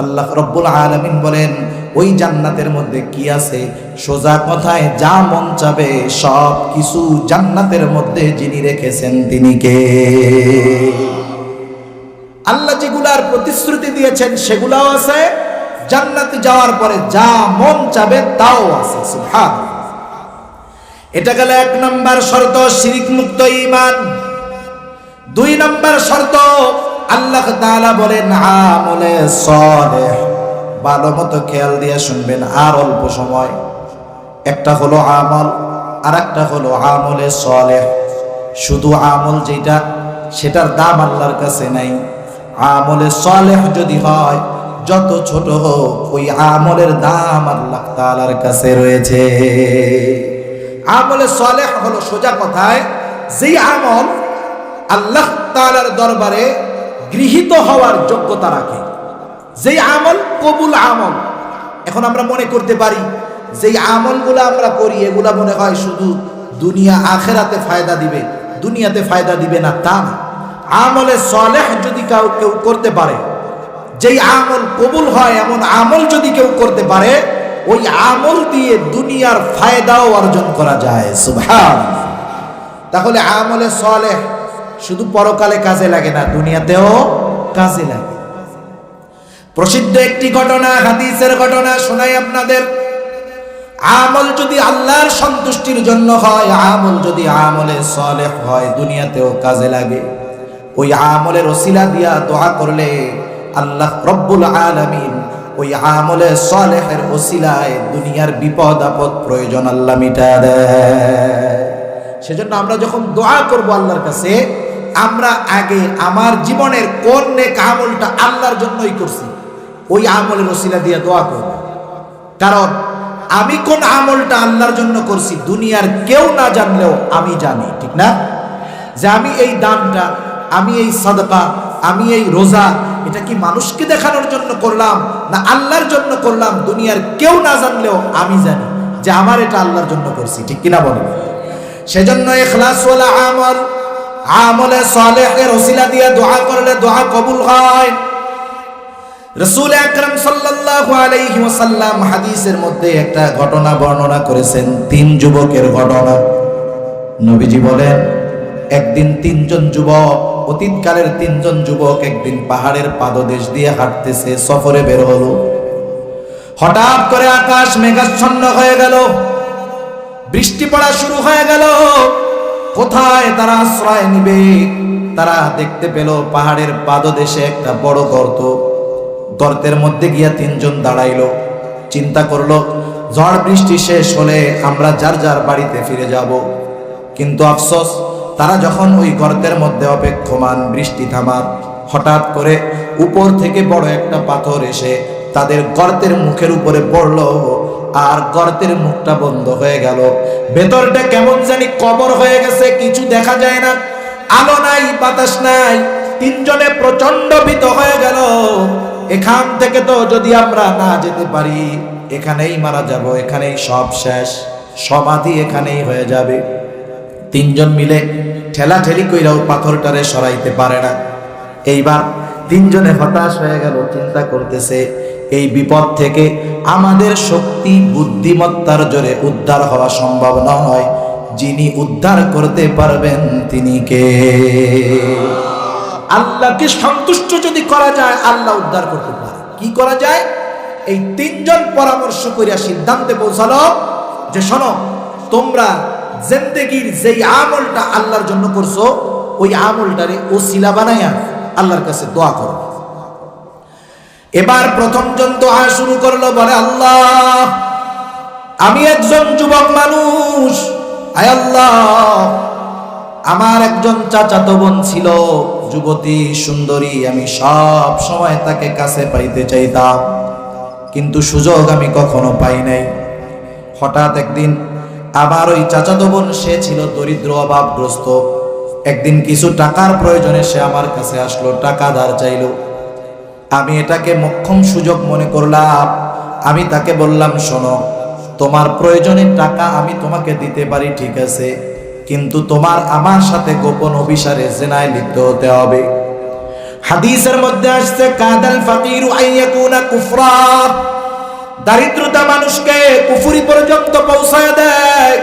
আল্লাহ রাব্বুল আলামিন বলেন ওই জান্নাতের মধ্যে কি আছে, সোজা কথায় যা মন চাবে সব কিছু জান্নাতের মধ্যে যিনি রেখেছেন তিনি কে? আল্লাহ যেগুলার প্রতিশ্রুতি দিয়েছেন সেগুলাও আছে, জান্নাতে যাওয়ার পরে যা মন চাবে তাও আছে। সুবহানাল্লাহ। এটা গেল 1 নম্বর শর্ত, শিরক মুক্ত ঈমান। 2 নম্বর শর্ত আল্লাহ তাআলা বলেন আমলে সালেহ। ভালো মতো খেয়াল দিয়ে শুনবেন আর অল্প সময়। একটা হলো আমল আর একটা হলো আমলে সালেহ। শুধু আমল যেটা সেটার দাম আল্লাহর কাছে নাই, আমলে সালেহ যদি হয় যত ছোট হোক ওই আমলের দাম আল্লাহ তাআলার কাছে রয়েছে। আমলে সালেহ হলো সোজা কথায় যেই আমল আল্লাহ তাআলার দরবারে গৃহীত হওয়ার যোগ্যতা রাখে, যেই আমল কবুল আমল। এখন আমরা মনে করতে পারি যেই আমলগুলো আমরা করি এগুলা মনে হয় শুধু দুনিয়া আখেরাতে ফায়দা দিবে, দুনিয়াতে ফায়দা দিবে না তা না। আমলে সালেহ যদি কেউ করতে পারে, যেই আমল কবুল হয় এমন আমল যদি কেউ করতে পারে, ওই আমল দিয়ে দুনিয়ার ফায়দাও অর্জন করা যায়। সুবহানাল্লাহ। তাহলে আমলে সালেহ শুধু পরকালে কাজে লাগে না, দুনিয়াতেও কাজে লাগে। প্রসিদ্ধ একটি ঘটনা, হাদিসের ঘটনা শোনাই আপনাদের। আমল যদি আল্লাহর সন্তুষ্টির জন্য হয়, আমল যদি আমলে সালেহ হয়, দুনিয়াতেও কাজে লাগে। ওই আমলের ওসিলা দিয়া দোয়া করলে আল্লাহ রব্বুল আলামিন ওই আমলে সালেহের ওসিলায় দুনিয়ার বিপদ আপদ প্রয়োজন আল্লাহ মিটায় দেয়। সেজন্য আমরা যখন দোয়া করব আল্লাহর কাছে, আমরা আগে আমার জীবনের কোন নেক আমলটা আল্লাহর জন্যই করছি ওই আমলের ওসিলা দিয়ে দোয়া করব। কারণ আমি কোন আমলটা আল্লাহর জন্য করছি দুনিয়ার কেউ না জানলেও আমি জানি, ঠিক না? যে আমি এই দানটা, আমি এই সাদকা, আমি এই রোজা, এটা কি মানুষকে দেখানোর জন্য করলাম না আল্লাহর জন্য করলাম, দুনিয়ার কেউ না জানলেও আমি জানি যে আমার এটা আল্লাহর জন্য করছি, ঠিক কিনা বলেন? সেজন্য ইখলাস ওয়ালা আমল, আমলে সালেহের ওসিলা দিয়ে দোয়া করলে দোয়া কবুল হয়। রাসূল আকরাম সাল্লাল্লাহু আলাইহি ওয়াসাল্লাম হাদিসের মধ্যে একটা ঘটনা বর্ণনা করেছেন, 3 যুবকের ঘটনা। নবীজি বলেন একদিন 3 জন যুবক, অতীতকালের 3 জন যুবক একদিন পাহাড়ের পাদদেশ দিয়ে হাঁটতেছে, সফরে বের হলো। হঠাৎ করে আকাশ মেঘাচ্ছন্ন হয়ে গেল, বৃষ্টি পড়া শুরু হয়ে গেল। কোথায় তারা আশ্রয় নিবে? তারা দেখতে পেল পাহাড়ের পাদদেশে একটা বড় গর্ত। গর্তের মধ্যে গিয়া 3 জন দাঁড়াইলো, চিন্তা করলো ঝড় বৃষ্টি শেষ হলে আমরা যার যার বাড়িতে ফিরে যাব। কিন্তু আফসোস, তারা যখন ওই গর্তের মধ্যে অপেক্ষমান বৃষ্টি থামার, হঠাৎ করে উপর থেকে বড় একটা পাথর এসে তাদের গর্তের মুখের উপরে পড়লো, আর গর্তের মুখটা বন্ধ হয়ে গেল। ভেতরটা কেমন জানি কবর হয়ে গেছে, কিছু দেখা যায় না, আলো নাই, বাতাস নাই। 3 জনে প্রচন্ড ভীত হয়ে গেল। এখান থেকে তো যদি আমরা না যেতে পারি, এখানেই মারা যাব, এখানেই সব শেষ, সমাধি এখানেই হয়ে যাবে। 3 জন মিলে ঠেলাঠেলি কইরাও পাথরটারে সরাইতে পারে না। এইবার 3 জনে হতাশ হয়ে গেল, চিন্তা করতেছে এই বিপদ থেকে আমাদের শক্তি বুদ্ধিমত্তার জোরে উদ্ধার হওয়া সম্ভব নয়। যিনি উদ্ধার করতে পারবেন তিনি কে? আল্লাহকে সন্তুষ্ট যদি করা যায় আল্লাহ উদ্ধার করতে পারে। কি করা যায়? এই তিনজন পরামর্শ করিয়া সিদ্ধান্তে পৌঁছালো যে শোনো, তোমরা জিন্দেগীর যেই আমলটা আল্লাহর জন্য করছো ওই আমলটারে ওসিলা বানাইয়া আল্লাহর কাছে দোয়া করো। এবার প্রথম জন দোয়া শুরু করলো, বলে আল্লাহ, আমি একজন যুবক মানুষ, আয় আল্লাহ, আমার একজন চাচাতো বোন ছিল, যুবতী সুন্দরী, আমি সব সময় তাকে কাছে পাইতে চাইতাম, কিন্তু সুযোগ আমি কখনো পাই নাই। হঠাৎ একদিন আমার ওই চাচাতো বোন, সে ছিল দরিদ্র অভাবগ্রস্ত, একদিন কিছু টাকার প্রয়োজনে সে আমার কাছে আসলো, টাকা ধার চাইল। আমি এটাকে মোক্ষম সুযোগ মনে করলাম। আমি তাকে বললাম, শোনো, তোমার প্রয়োজনে টাকা আমি তোমাকে দিতে পারি, ঠিক আছে, কিন্তু তোমার আমার সাথে গোপন অভিসারে জিনায় লিপ্ত হতে হবে। হাদিসের মধ্যে আসছে, কাদাল ফাকিরু আইয়াকুনা কুফরা, দারিদ্রতা মানুষকে কুফরি পর্যন্ত পৌঁছায় দেয়।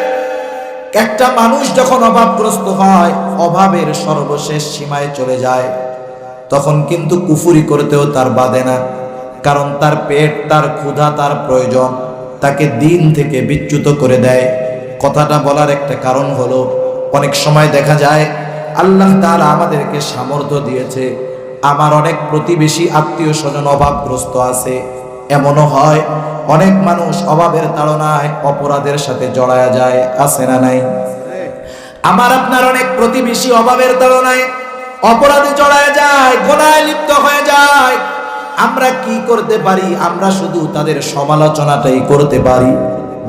একটা মানুষ যখন অভাবগ্রস্ত হয়, অভাবের সর্বশেষ সীমায় চলে যায়, তখন কিন্তু কুফরি করতেও তার বাধে না, কারণ তার পেট, তার ক্ষুধা, তার প্রয়োজন তাকে দিন থেকে বিচ্যুত করে দেয়। কথাটা বলার একটা কারণ হলো, অনেক সময় দেখা যায় আল্লাহ তাআলা আমাদেরকে সামর্থ্য দিয়েছে, আমার অনেক প্রতিবেশী আত্মীয় স্বজন অভাবগ্রস্ত আছে, এমনও হয় অনেক মানুষ অভাবের তাড়নায় অপরাধের সাথে জড়ায়া যায়, আছে না নাই? আমার আপনার অনেক প্রতিবেশী অভাবের তাড়নায় অপরাধে জড়ায় যায়, গুনাহে লিপ্ত হয়ে যায়। আমরা কি করতে পারি? আমরা শুধু তাদের সমালোচনাটাই করতে পারি।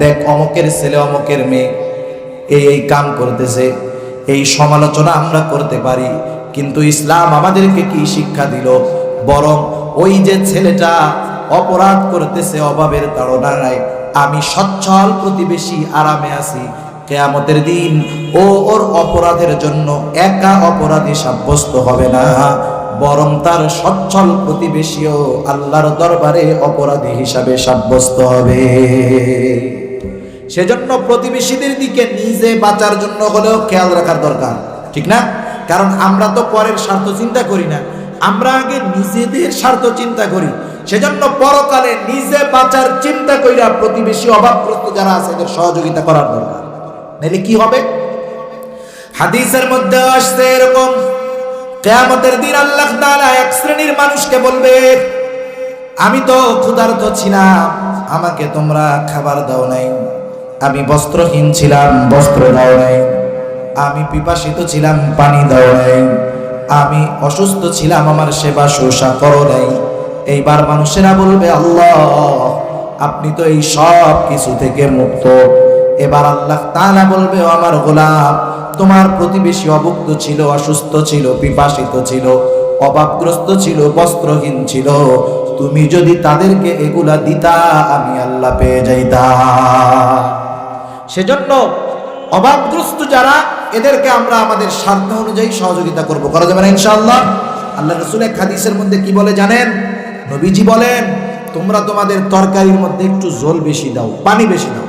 দেখ, অমুকের ছেলে, অমুকের মেয়ে এই কাম করতেছে, এই সমালোচনা আমরা করতে পারি, কিন্তু ইসলাম আমাদেরকে কি শিক্ষা দিল? বরং ওই যে ছেলেটা অপরাধ করতেছে অভাবের তাড়নায়, আমি সচ্ছল প্রতিবেশী আরামে আছি, কিয়ামতের দিন ও ওর অপরাধের জন্য একা অপরাধী সাব্যস্ত হবে না, বরং তার সচ্ছল প্রতিবেশীও আল্লাহর দরবারে অপরাধী হিসাবে সাব্যস্ত হবে। সেজন্য প্রতিবেশীদের দিকে নিজে বাঁচার জন্য হলেও খেয়াল রাখার দরকার, ঠিক না? কারণ আমরা তো পরের স্বার্থ চিন্তা করি না, আমরা আগে নিজেদের স্বার্থ চিন্তা করি। সেজন্য পরকালে নিজে বাঁচার চিন্তা কইরা প্রতিবেশী অভাবগ্রস্ত যারা আছে এদের সহযোগিতা করার দরকার। নাহলে কি হবে? হাদিসের মধ্যে আসছে এরকম, কিয়ামতের দিন আল্লাহ তাআলা এক শ্রেণীর মানুষকে বলবে, আমি তো ক্ষুধার্ত ছিলাম, আমাকে তোমরা খাবার দাও নাই, আমি বস্ত্রহীন ছিলাম, বস্ত্র দাও নাই, আমি পিপাসিত ছিলাম, পানি দাও নাই, আমি অসুস্থ ছিলাম, আমার সেবা শুশ্রূষা করো নাই। এইবার মানুষেরা বলবে, আল্লাহ, আপনি তো এই সব কিছু থেকে মুক্ত। এবার আল্লাহ তাআলা বলবে, আমার গোলাম, তোমার প্রতিবেশী অভুক্ত ছিল, অসুস্থ ছিল, পিপাসিত ছিল, অভাবগ্রস্ত ছিল, বস্ত্রহীন ছিল, তুমি যদি তাদেরকে এগুলা দিতা আমি আল্লাহ পেয়ে যাইতাম। সেজন্য অভাবগ্রস্ত যারা, এদেরকে আমরা আমাদের স্বার্থ অনুযায়ী সহযোগিতা করব, করা যাবে না ইনশাআল্লাহ? আল্লাহ রাসূল এক হাদিসের মধ্যে কি বলে জানেন? নবীজি বলেন, তোমরা তোমাদের তরকারির মধ্যে একটু ঝোল বেশি দাও, পানি বেশি দাও।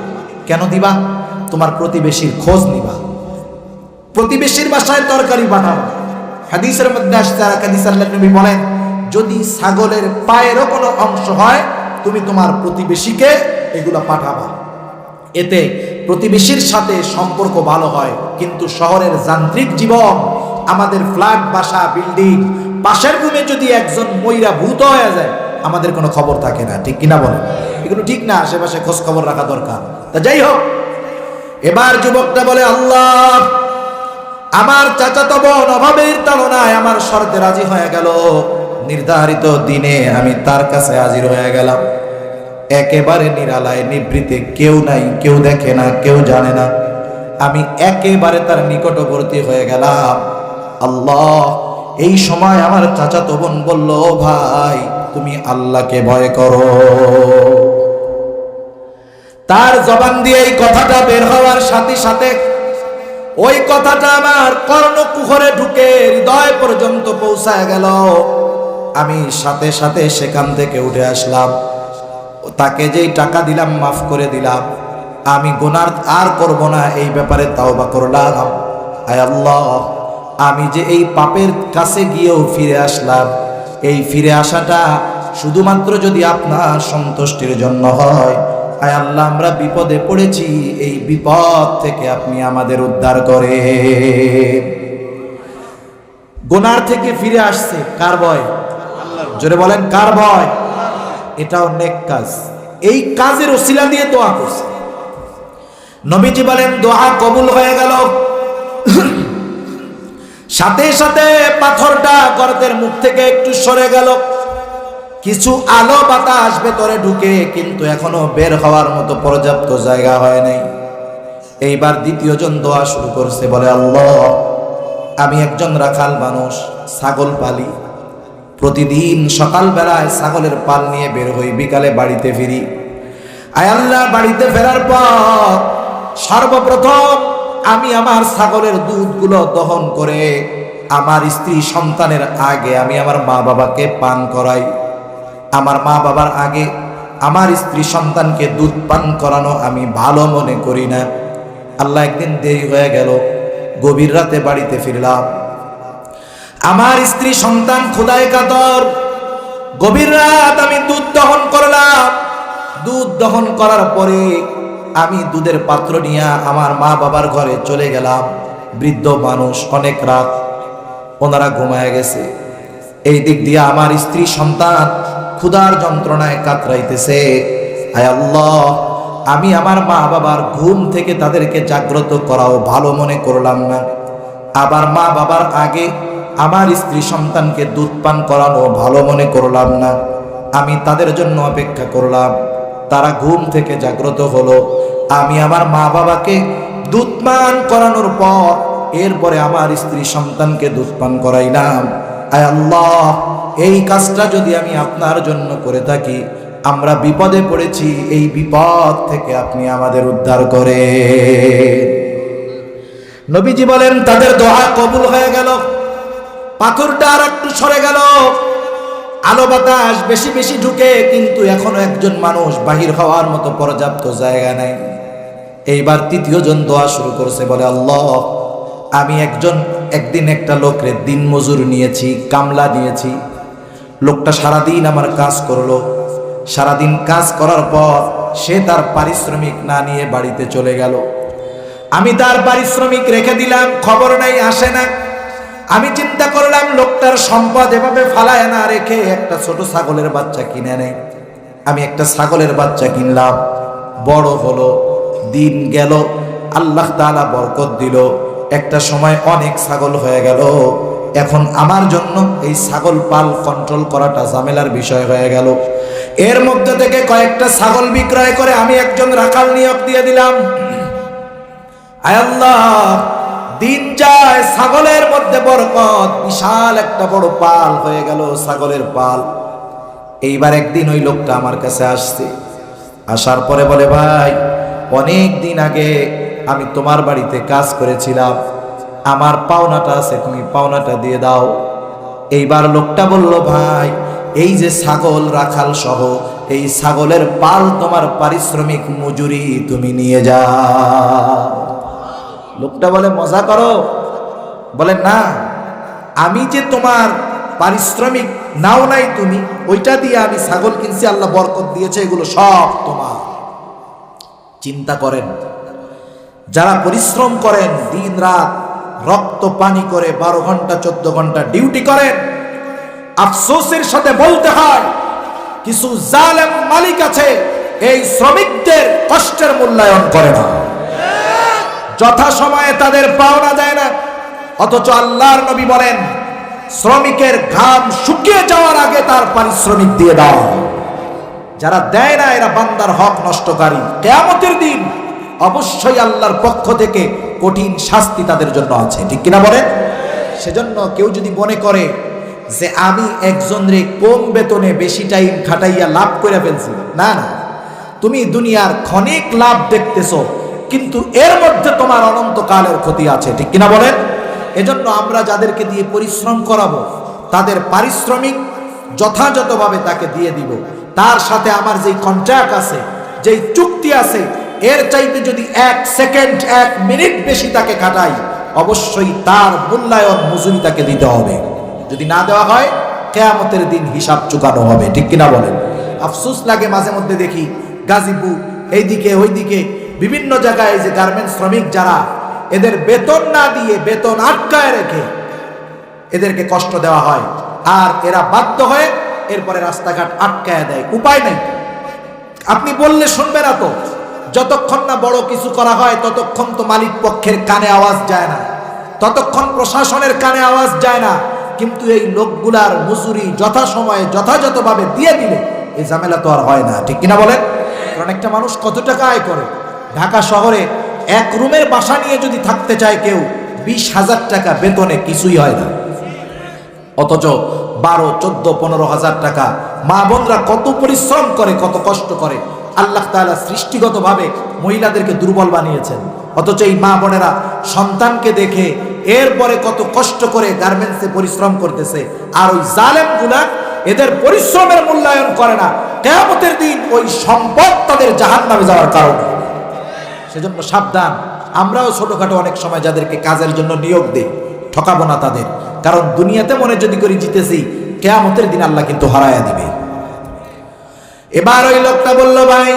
কেন দিবা? তোমার প্রতিবেশীর খোঁজ নিবা, প্রতিবেশীর বাসায় তরকারি পাঠাও। হাদিসের মধ্যে আসছে, আর হাদিস আল্লাহর নবী বলেন, যদি ছাগলের পায়েরও কোনো অংশ হয়, তুমি তোমার প্রতিবেশীকে এগুলো পাঠাবা, এতে প্রতিবেশীর সাথে সম্পর্ক ভালো হয়। কিন্তু শহরের যান্ত্রিক জীবন, আমাদের ফ্ল্যাট, বাসা, বিল্ডিং, পাশের রুমে যদি একজন মইরা ভূত হয়ে যায়, আমাদের কোনো খবর থাকে না, ঠিক কিনা বলেন? এগুলো ঠিক না, আশেপাশে খোঁজ খবর রাখা দরকার। তা যাই হোক, এবার যুবকটা বলে, আল্লাহ, আমার চাচাতো বোন অভাবের তাড়নায় আমার শর্তে রাজি হয়ে গেল, নির্ধারিত দিনে আমি তার কাছে হাজির হয়ে গেলাম, একেবারে নিরালায় নিভৃতে, কেউ নাই, কেউ দেখে না, কেউ জানে না, আমি একেবারে তার নিকটবর্তী হয়ে গেলাম। আল্লাহ, এই সময় আমার চাচাতো বোন বলল, ভাই, তুমি আল্লাহকে ভয় করো। তার জবান দিয়ে এই কথাটা বের হওয়ার সাথে সাথে ওই কথাটা আমার কর্ণকুহরে ঢুকে হৃদয় পর্যন্ত পৌঁছায় গেল। আমি সাথে সাথে সেখান থেকে উঠে আসলাম। তাকে যেই টাকা দিলাম মাফ করে দিলাম, আমি গুনাহ আর করব না, এই ব্যাপারে তাওবা করলাম। আয় আল্লাহ, আমি যে এই পাপের কাছে গিয়েও ফিরে আসলাম, এই ফিরে আসাটা শুধুমাত্র যদি আপনার সন্তুষ্টির জন্য হয়। আয় আল্লাহ, আমরা বিপদে পড়েছি, এই বিপদ থেকে আপনি আমাদের উদ্ধার করে। গুনার থেকে ফিরে আসছে কার ভয়? জোরে বলেন কার ভয়? এটাও নেক কাজ। এই কাজের ওসিলা দিয়ে দোয়া করছে। নবীজি বলেন দোয়া কবুল হয়ে গেল, সাথে সাথে পাথরটা গর্তের মুখ থেকে একটু সরে গেল, কিছু আলো বাতাস ভেতরে ঢুকে, কিন্তু এখনো বের হওয়ার মতো পর্যাপ্ত জায়গা হয় নাই। এইবার দ্বিতীয় জন দোয়া শুরু করছে, বলে আল্লাহ, আমি একজন রাখাল মানুষ, ছাগল পালি, প্রতিদিন সকালবেলায় ছাগলের পাল নিয়ে বের হই, বিকালে বাড়িতে ফিরি। আয় আল্লাহ, বাড়িতে ফেরার পর সর্বপ্রথম আমি আমার ছাগলের দুধগুলো দহন করে আমার স্ত্রী সন্তানের আগে আমি আমার মা বাবাকে পান করাই। আমার মা বাবার আগে আমার স্ত্রী সন্তানকে দুধ পান করানো আমি ভালো মনে করি না। আল্লাহ, একদিন দেরি হয়ে গেল, গভীর রাতে বাড়িতে ফিরলাম, আমার স্ত্রী সন্তান ক্ষুধায় কাতর। গভীর রাত আমি দুধ দহন করলাম। দুধ দহন করার পরে আমি দুধের পাত্র নিয়ে আমার মা বাবার ঘরে চলে গেলাম। বৃদ্ধ মানুষ, অনেক রাত, ওনারা ঘুমায় গেছে। এই দিক দিয়ে আমার স্ত্রী সন্তান ক্ষুধার যন্ত্রণায় কাতরাইতেছে। আয় আল্লাহ, আমি আমার মা বাবার ঘুম থেকে তাদেরকে জাগ্রত করাও ভালো মনে করলাম না, আবার মা বাবার আগে আমার স্ত্রী সন্তানকে দুধ পান করানো ভালো মনে করলাম না। আমি তাদের জন্য অপেক্ষা করলাম, তারা ঘুম থেকে জাগ্রত হলো, আমি আমার মা বাবাকে দুধ পান করানোর পর এরপরে আমার স্ত্রী সন্তানকে দুধ পান করাইলাম। আয় আল্লাহ, এই কাজটা যদি আমি আপনার জন্য করে থাকি, আমরা বিপদে পড়েছি, এই বিপদ থেকে আপনি আমাদের উদ্ধার করে। নবীজি বলেন তাদের দোয়া কবুল হয়ে গেল, পাথরটা আর একটু সরে গেল, আলো বাতাস বেশি বেশি ঢুকে, কিন্তু এখনো একজন মানুষ বাহির হওয়ার মতো পর্যাপ্ত জায়গা নাই। এইবার তৃতীয় জন দোয়া শুরু করছে, বলে আল্লাহ, আমি একদিন একটা লোকের দিন মজুর নিয়েছি, কামলা নিয়েছি, লোকটা সারাদিন আমার কাজ করলো, সারাদিন কাজ করার পর সে তার পারিশ্রমিক না নিয়ে বাড়িতে চলে গেল। আমি তার পারিশ্রমিক রেখে দিলাম, খবর নাই, আসে না। আমি চিন্তা করলাম লোকটার সম্পদ এভাবে ফালায় না রেখে একটা ছোট ছাগলের বাচ্চা কিনে নেই। আমি একটা ছাগলের বাচ্চা কিনলাম, বড় হলো, দিন গেল, আল্লাহ তাআলা বরকত দিল, একটা সময় অনেক ছাগল হয়ে গেল। এখন আমার জন্য এই ছাগল পাল কন্ট্রোল করাটা ঝামেলার বিষয় হয়ে গেল। এর মধ্যে থেকে কয়েকটা ছাগল বিক্রয় করে আমি একজন রাখাল নিয়োগ দিয়ে দিলাম। আয় আল্লাহ, দিন যায়, ছাগলের মধ্যে বরকত, বিশাল একটা বড় পাল হয়ে গেল, ছাগলের পাল। এইবার একদিন ওই লোকটা আমার কাছে আসছে, আসার পরে বলে, ভাই, অনেক দিন আগে আমি তোমার বাড়িতে কাজ করেছিলাম, আমার পাওনাটা আছে, তুমি পাওনাটা দিয়ে দাও। এইবার লোকটা বলল, ভাই, এই যে ছাগল রাখাল সহ এই ছাগলের পাল তোমার পারিশ্রমিক মজুরি, তুমি নিয়ে যাও। লোকটা বলে, মজা করো? বলে, না, আমি যে তোমার পারিশ্রমিক নাও নাই তুমি, ওইটা দিয়ে আমি ছাগল কিনছি, আল্লাহ বরকত দিয়েছে, এগুলো সব তোমার। চিন্তা করেন, যারা পরিশ্রম করেন, দিন রাত রক্ত পানি করে 12 ঘন্টা 14 ঘন্টা ডিউটি করেন, আফসোসের সাথে বলতে হয় কিছু জালেম মালিক আছে, এই শ্রমিকদের কষ্টের মূল্যায়ন করে না, যথা সময়ে তাদের পাওনা দেয় না। অথচ আল্লাহর নবী বলেন, শ্রমিকের ঘাম শুকিয়ে যাওয়ার আগে তার পারিশ্রমিক দিয়ে দাও। যারা দেয় না, এরা বান্দার হক নষ্টকারী। কিয়ামতের দিন অবশ্যই আল্লাহর পক্ষ থেকে কঠিন শাস্তি তাদের জন্য আছে, ঠিক কিনা বলেন? সেজন্য কেউ যদি মনে করে যে আমি একজনরে কম বেতনে বেশি টাইম খাটাইয়া লাভ করে ফেলছি, না না, তুমি দুনিয়ার ক্ষণিক লাভ দেখতেছো, কিন্তু এর মধ্যে তোমার অনন্তকালের ক্ষতি আছে, ঠিক কিনা বলেন? এজন্য আমরা যাদেরকে দিয়ে পরিশ্রম করাবো, তাদের পারিশ্রমিক যথাযথভাবে তাকে দিয়ে দিব। তার সাথে আমার যেই কন্ট্রাক্ট আছে, যেই চুক্তি আছে, এর চাইতে যদি 1 সেকেন্ড 1 মিনিট বেশি তাকে কাটাই, অবশ্যই তার মূল্যায়ন মজুরি তাকে দিতে হবে। যদি না দেওয়া হয় কিয়ামতের দিন হিসাব চুকানো হবে। ঠিক কিনা বলেন? আফসোস লাগে মাঝে মধ্যে দেখি গাজীপুর এইদিকে ওইদিকে বিভিন্ন জায়গায় যে গার্মেন্টস শ্রমিক যারা, এদের বেতন না দিয়ে, বেতন আটকায় রেখে এদেরকে কষ্ট দেওয়া হয়, আর এরা বাধ্য হয়ে এরপরে রাস্তাঘাট আটকায় দেয়। উপায় নেই, আপনি বললে শুনবে না তো। যতক্ষণ না বড় কিছু করা হয় ততক্ষণ তো মালিক পক্ষের কানে আওয়াজ যায় না, ততক্ষণ প্রশাসনের কানে আওয়াজ যায় না। কিন্তু এই লোকগুলার মজুরি যথাসময়ে যথাযথভাবে দিয়ে দিলে এই ঝামেলা তো আর হয় না। ঠিক কিনা বলেন? কারণ একটা মানুষ কত টাকা আয় করে? ঢাকা শহরে এক রুমের বাসা নিয়ে যদি থাকতে চায় কেউ, 20,000 টাকা বেতনে কিছুই হয় না। অথচ 12, 14, 15,000 টাকা মা বোনরা কত পরিশ্রম করে, কত কষ্ট করে। আল্লাহ তাআলা সৃষ্টিগতভাবে মহিলাদেরকে দুর্বল বানিয়েছেন, অথচ এই মা বোনেরা সন্তানকে দেখে এরপরে কত কষ্ট করে গার্মেন্টসে পরিশ্রম করতেছে। আর ওই জালেমগুলা এদের পরিশ্রমের মূল্যায়ন করে না। কিয়ামতের দিন ওই সম্পদ তাদের জাহান্নামে যাওয়ার কারণ। সেজন্য সাবধান। আমরাও ছোটখাটো অনেক সময় যাদেরকে কাজের জন্য নিয়োগ দেই, ঠকাবো না তাদের। কারণ দুনিয়াতে মনে যদি করি জিতেছি, কিয়ামতের দিন আল্লাহ কিন্তু হারায়া দিবে। এবার ওই লোকটা বলল, ভাই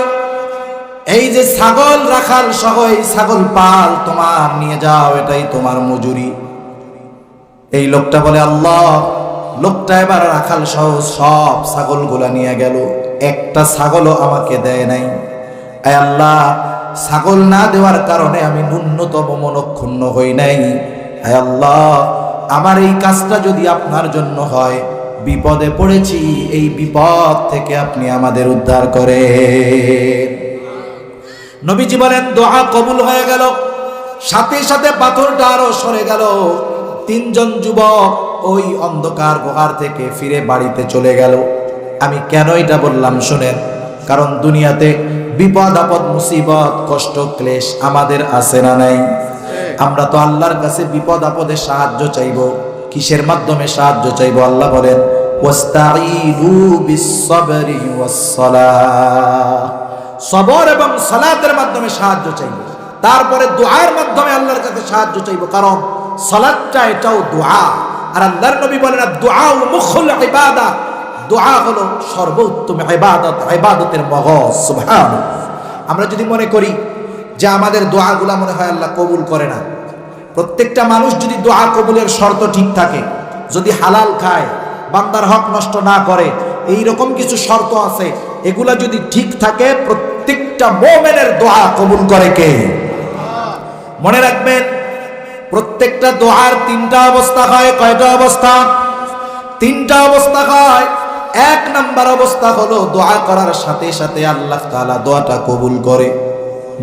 এই যে ছাগল রাখাল সহ এই ছাগল পাল তোমার নিয়ে যাও, এটাই তোমার মজুরি। এই লোকটা বলে আল্লাহ। লোকটা এবার রাখাল সহ সব ছাগলগুলা নিয়ে গেল, একটা ছাগলও আমাকে দেয় নাই। আয় আল্লাহ, ছাগল না দেওয়ার কারণে আমি ন্যূনতম মনক্ষুণ্ণ হই নাই। আয় আল্লাহ, আমার এই কাজটা যদি আপনার জন্য হয়, বিপদে পড়েছি, এই বিপদ থেকে আপনি আমাদের উদ্ধার করেন। নবীজি বলেন দোয়া কবুল হয়ে গেল, সাথে সাথে পাথরটা আরো সরে গেল। 3 জন যুবক ওই অন্ধকার গুহার থেকে ফিরে বাড়িতে চলে গেল। আমি কেন এটা বললাম শুনেন, কারণ দুনিয়াতে বিপদ আপদ মুসিবত কষ্ট ক্লেশ আমাদের আছে না নাই? আমরা তো আল্লাহর কাছে বিপদ আপদে সাহায্য চাইবো। কিসের মাধ্যমে সাহায্য চাইবো? আল্লাহ বলেন ওয়াস্তাঈনু বিস-সাবরি ওয়াস-সালাহ, সবর এবং সালাতের মাধ্যমে সাহায্য চাইবো। তারপরে দুআর মাধ্যমে আল্লাহর কাছে সাহায্য চাইবো, কারণ সালাতটা এটাও দোয়া। আর আল্লাহর নবী বলেন দুআ মুখুল ইবাদা, দোয়া হলো সর্বোত্তম ইবাদত, ইবাদতের মগজ। সুবহানাল্লাহ। আমরা যদি মনে করি যে আমাদের দোয়াগুলা মনে হয় আল্লাহ কবুল করে না, প্রত্যেকটা মানুষ যদি দোয়া কবুলের শর্ত ঠিক থাকে, যদি হালাল খায়, বান্দার হক নষ্ট না করে, এই রকম কিছু শর্ত আছে, এগুলা যদি ঠিক থাকে, প্রত্যেকটা মুমিনের দোয়া কবুল করে কে? মনে রাখবেন, প্রত্যেকটা দোয়ার 3টা অবস্থা হয়। কয়টা অবস্থা? 3টা অবস্থা হয়। 1 নাম্বার অবস্থা হলো দোয়া করার সাথে সাথে আল্লাহ তাআলা দোয়াটা কবুল করে।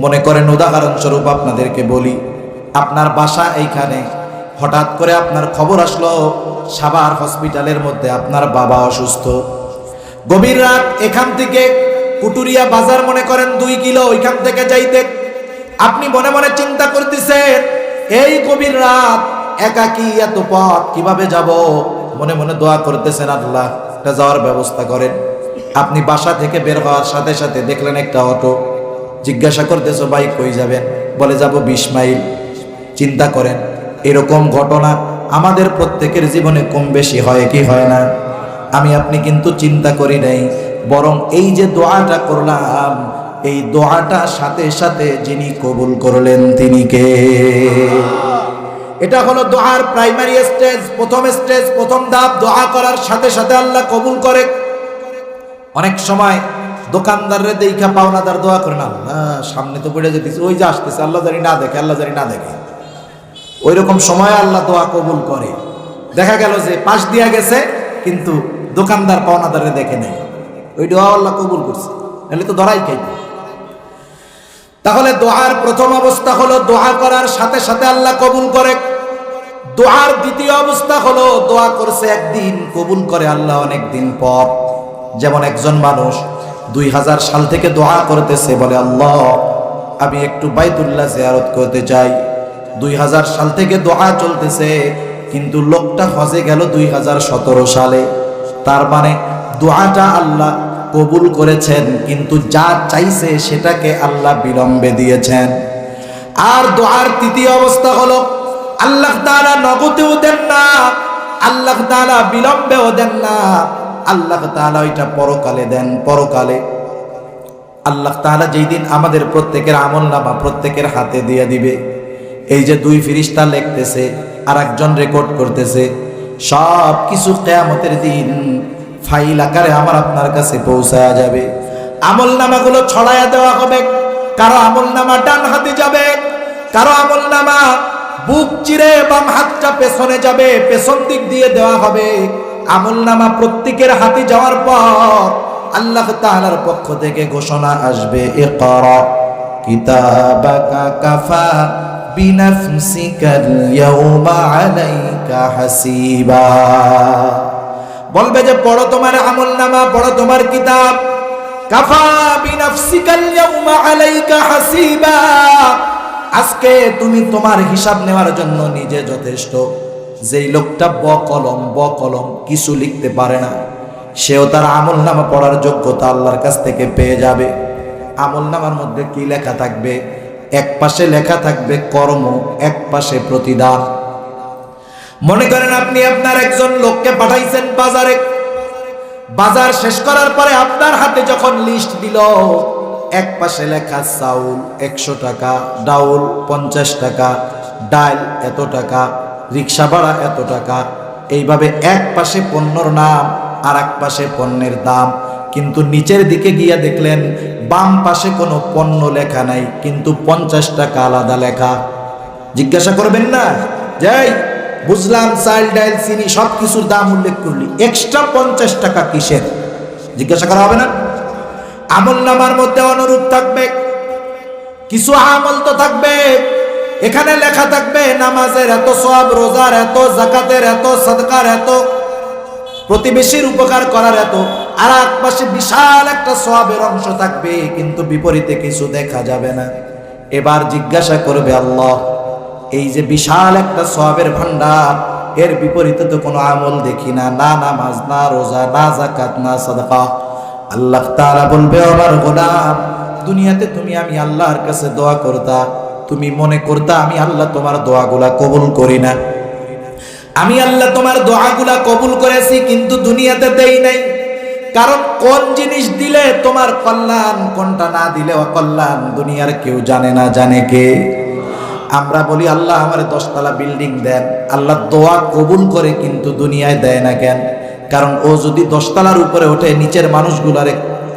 মনে করেন উদাহরণস্বরূপ আপনাদেরকে বলি, আপনার বাসা এইখানে, হঠাৎ করে আপনার খবর আসলো সাভার হসপিটালের মধ্যে আপনার বাবা অসুস্থ। গভীর রাত, এখান থেকে কুটুরিয়া বাজার মনে করেন 2 কিলো, ওইখান থেকে যাইতে আপনি মনে মনে চিন্তা করতেছেন, এই গভীর রাত একাকী এত পথ কিভাবে যাব? মনে মনে দোয়া করতেছেন, আল্লাহ এটা যাওয়ার ব্যবস্থা করেন। আপনি বাসা থেকে বের হওয়ার সাথে সাথে দেখলেন একটা অটো। জিজ্ঞাসা করতেছো, ভাই কই যাবেন? বলে যাব 20 মাইল। চিন্তা করেন, এরকম ঘটনা আমাদের প্রত্যেকের জীবনে কম বেশি হয় কি হয় না? আমি আপনি কিন্তু চিন্তা করি নাই, বরং এই যে দোয়াটা করলাম, এই দোয়াটা সাথে সাথে যিনি কবুল করলেন তিনি কে? এটা হলো দোয়ার প্রাইমারি স্টেজ, প্রথম স্টেজ, প্রথম ধাপ। দোয়া করার সাথে সাথে আল্লাহ কবুল করে। অনেক সময় দোকানদাররে দেখা পাওনাদার দোয়া করে না, সামনে তো পড়ে যেতেছে, ওই যে আসতেছে, আল্লাহ জানি না দেখে, আল্লাহ জানি না দেখে। ওই রকম সময় আল্লাহ দোয়া কবুল করে। দেখা গেল যে পাশ দিয়া গেছে, কিন্তু দোকানদার পাওনাদারে দেখে নেই, ওই দোয়া আল্লাহ কবুল করছে, নাহলে তো ধরাই খাইত। তাহলে দোয়ার প্রথম অবস্থা হলো দোয়া করার সাথে সাথে আল্লাহ কবুল করে। দোয়ার দ্বিতীয় অবস্থা হলো দোয়া করছে একদিন, কবুল করে আল্লাহ অনেক দিন পর। যেমন একজন মানুষ 2000 সাল থেকে দোয়া করতেছে, বলে আল্লাহ আমি একটু বাইতুল্লাহ জিয়ারত করতে চাই। 2000 সাল থেকে দোয়া চলতেছে, কিন্তু লোকটা হজে গেল 2017 সালে। তার মানে দোয়াটা আল্লাহ কবুল করেছেন, কিন্তু যা চাইছে সেটাকে আল্লাহ বিলম্বে দিয়েছেন। আর দোয়ার তৃতীয় অবস্থা হলো আল্লাহ তাআলা নগদেও দেন না, আল্লাহ তাআলা বিলম্বেও দেন না, আল্লাহ তাআলা ওইটা পরকালে দেন। পরকালে আল্লাহ তাআলা যেই দিন আমাদের প্রত্যেকের আমলনামা প্রত্যেকের হাতে দিয়ে দিবে, এই যে দুই ফেরেশতা লিখতেছে আর একজন রেকর্ড করতেছে, সব কিছু কিয়ামতের দিন ফাইল আকারে আমার আপনার কাছে পৌঁছায়া যাবে। আমলনামাগুলো ছড়ায়া দেওয়া হবে, কারো আমলনামা ডান হাতে যাবে, কারো আমলনামা বুক চিরে বাম হাতটা পেছনে যাবে, পেছন দিক দিয়ে দেওয়া হবে। আমলনামা প্রত্যেকের হাতে যাওয়ার পর আল্লাহ তাআলার পক্ষ থেকে ঘোষণা আসবে, ইকরা কিতাবাকা কাফা বিনাফসিকাল ইয়াউমা আলাইকা হাসিবা। বলবে যে পড়ো তোমার আমলনামা, পড়ো তোমার কিতাব, কাফা বিনাফসিকাল ইয়াউমা আলাইকা হাসিবা। আজকে তুমি তোমার হিসাব নেওয়ার জন্য নিজে যথেষ্ট। যেই লোকটা বকলম কিছু লিখতে পারে না, সেও তার আমলনামা পড়ার যোগ্যতা আল্লাহর কাছ থেকে পেয়ে যাবে। আমলনামার মধ্যে কি লেখা থাকবে? এক পাশে লেখা থাকবে কর্ম, এক পাশে প্রতিদান। মনে করেন আপনি আপনার একজন লোককে পাঠাইছেন বাজারে, বাজার শেষ করার পরে আপনার হাতে যখন লিস্ট দিল, এক পাশে লেখা চাউল 100 টাকা, ডাউল 50 টাকা, ডাল এত টাকা, রিক্সা ভাড়া এত টাকা, এইভাবে এক পাশে পণ্যর নাম আর এক পাশে পণ্যের দাম। কিন্তু নিচের দিকে গিয়া দেখলেন বাম পাশে কোনো পণ্য লেখা নাই, কিন্তু 50 টাকা আলাদা লেখা। জিজ্ঞাসা করবেন না, যাই বুঝলাম চাল ডাল চিনি সব কিছুর দাম উল্লেখ করলি, এক্সট্রা 50 টাকা কিসের? জিজ্ঞাসা করা হবে না? আমলনামার মধ্যে অনুরূপ থাকবে, কিছু আমল তো থাকবে, এখানে লেখা থাকবে নামাজের এত সওয়াব, রোজার এত, যাকাতের এত, সাদকার এত, প্রতিবেশীর উপকার করার এত। আর এক পাশে বিশাল একটা সওয়াবের অংশ থাকবে, কিন্তু বিপরীতে কিছু দেখা যাবে না। এবার জিজ্ঞাসা করবে আল্লাহ, এই যে বিশাল একটা সওয়াবের ভান্ডার, এর বিপরীতে তো কোনো আমল দেখি না, না নামাজ, না রোজা, না যাকাত, না সাদকা। আল্লাহ তাআলা বলবে, আমার গোলাম, দুনিয়াতে তুমি আমি আল্লাহর কাছে দোয়া করতা, তুমি মনে করতা আমি আল্লাহ তোমার দোয়াগুলা কবুল করি না। আমি আল্লাহ তোমার দোয়াগুলা কবুল করেছি, কিন্তু দুনিয়াতে দেই নাই। কারণ কোন জিনিস দিলে তোমার কল্যাণ, কোনটা না দিলে অকল্যাণ, দুনিয়ার কেউ জানে না। জানে কে? আমরা বলি আল্লাহ আমার 10 তলা বিল্ডিং দেন, আল্লাহ দোয়া কবুল করে, কিন্তু দুনিয়ায় দেয় না কেন? কারণ ও যদি 10 তলার উপরে ওঠে নিচের মানুষগুলারে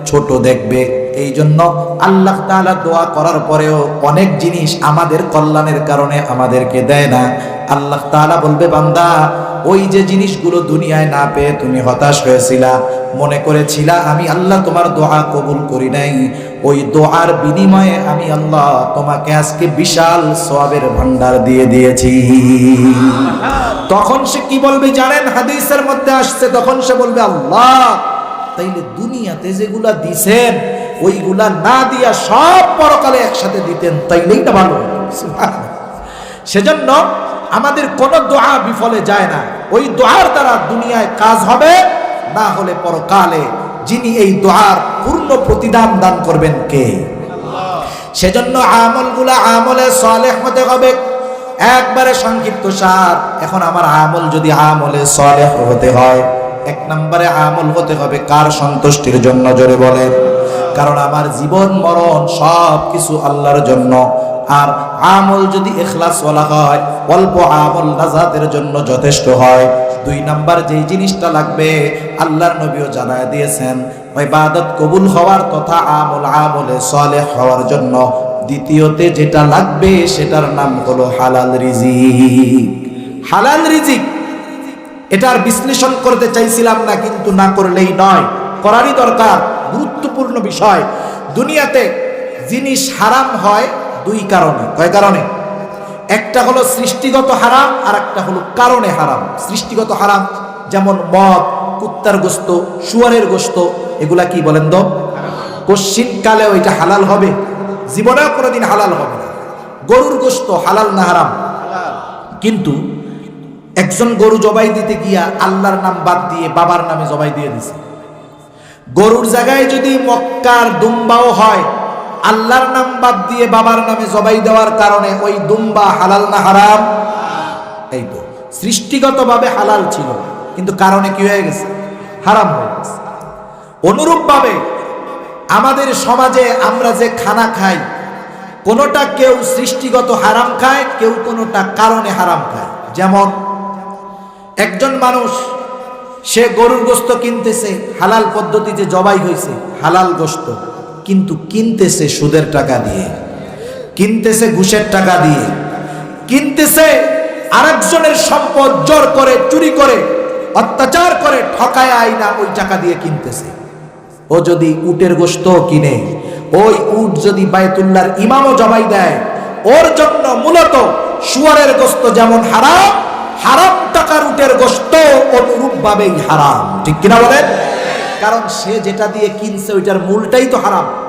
ছোট দেখবে। এই জন্য আল্লাহ তাআলা দোয়া করার পরেও অনেক জিনিস আমাদের কল্যাণের কারণে আমাদেরকে দেয় না। আল্লাহ তাআলা বলবে, বান্দা, ওই যে জিনিসগুলো দুনিয়ায় না পেয়ে তুমি হতাশ হয়েছিলা, মনে করেছিলা আমি আল্লাহ তোমার দোয়া কবুল করি নাই, ওই দোয়ার বিনিময়ে আমি আল্লাহ তোমাকে আজকে বিশাল সওয়াবের ভান্ডার দিয়ে দিয়েছি। তখন সে কি বলবে জানেন? হাদিসের মধ্যে আসছে, তখন সে বলবে, আল্লাহ, তাইলে দুনিয়াতে যেগুলা দিছেন ওইগুলা না দিয়া সব পরকালে একসাথে দিতেন, তাইলেই না ভালো। সেজন্য আমাদের কোনো দোয়া বিফলে যায় না, ওই দোয়ার দ্বারা দুনিয়ায় কাজ হবে, না হলে পরকালে যিনি এই দোয়ার পূর্ণ প্রতিদান দান করবেন কে? সেজন্য আমলগুলা আমলে সালেহ হতে হবে। একবারে সংক্ষিপ্ত সার, এখন আমার আমল যদি আমলে সালেহ হতে হয়, 1 নম্বরে আমল হতে হবে কার সন্তুষ্টির জন্য? জোরে বলেন। কারণ আমার জীবন মরণ সব কিছু আল্লাহর জন্য। আর আমল যদি ইখলাস ওয়ালা হয়, অল্প আমল নাজাতের জন্য যথেষ্ট হয়। 2 নাম্বার যেই জিনিসটা লাগবে, আল্লাহর নবীও জানায় দিয়েছেন, ইবাদত কবুল হওয়ার তথা আমলে সালেহ হওয়ার জন্য দ্বিতীয়তে যেটা লাগবে সেটার নাম হলো হালাল রিজিক। হালাল রিজিক, এটার বিশ্লেষণ করতে চাইছিলাম না, কিন্তু না করলেই নয়, করারই দরকার। গুরুত্বপূর্ণ বিষয়। দুনিয়াতে জিনিস হারাম হয় 2 কারণে। কয় কারণে? একটা হলো সৃষ্টিগত হারাম, আর একটা হলো কারণে হারাম। সৃষ্টিগত হারাম যেমন মদ, কুত্তার গোশত, শুয়ারের গোশত, এগুলা কি বলেন তো? কোশ্চিন কালে ওইটা হালাল হবে? জীবনেও কোনোদিন হালাল হবে না। গরুর গোশত হালাল না হারাম? কিন্তু একজন গরু জবাই দিতে গিয়া আল্লাহর নাম বাদ দিয়ে বাবার নামে জবাই দিয়ে দিছে। গরুর জায়গায় যদি মক্কার দুম্বাও হয়, আল্লাহর নাম বাদ দিয়ে বাবার নামে জবাই দেওয়ার কারণে ওই দুম্বা হালাল না হারাম? এই তো সৃষ্টিগতভাবে হালাল ছিল, কিন্তু কারণে কি হয়ে গেছে? হারাম হয়ে গেছে। অনুরূপভাবে আমাদের সমাজে আমরা যে খানা খাই, কোনোটা কেউ সৃষ্টিগত হারাম খায়, কেউ কোনোটা কারণে হারাম খায়। যেমন একজন মানুষ সে গরুর গোশত কিনতেছে, হালাল পদ্ধতিতে জবাই হয়েছে, হালাল গোশত, কিন্তু কিনতেছে সুদের টাকা দিয়ে, কিনতেছে ঘুষের টাকা দিয়ে, কিনতেছে আরেকজনের সম্পদ জোর করে, চুরি করে, অত্যাচার করে, ঠকায় আইনা ওই টাকা দিয়ে কিনতেছে। ও যদি উটের গোশত কিনে, ওই উট যদি বায়তুল্লাহর ইমামও জবাই দেয়, ওর জন্য মূলত শুয়ারের গোশত যেমন হারাম, হারাম টাকার উটের গোশত অনুরূপ ভাবেই হারাম। ঠিক কিনা বলেন? কারণ সে যেটা দিয়ে কিনছে ওইটার মূলটাই তো হারাম।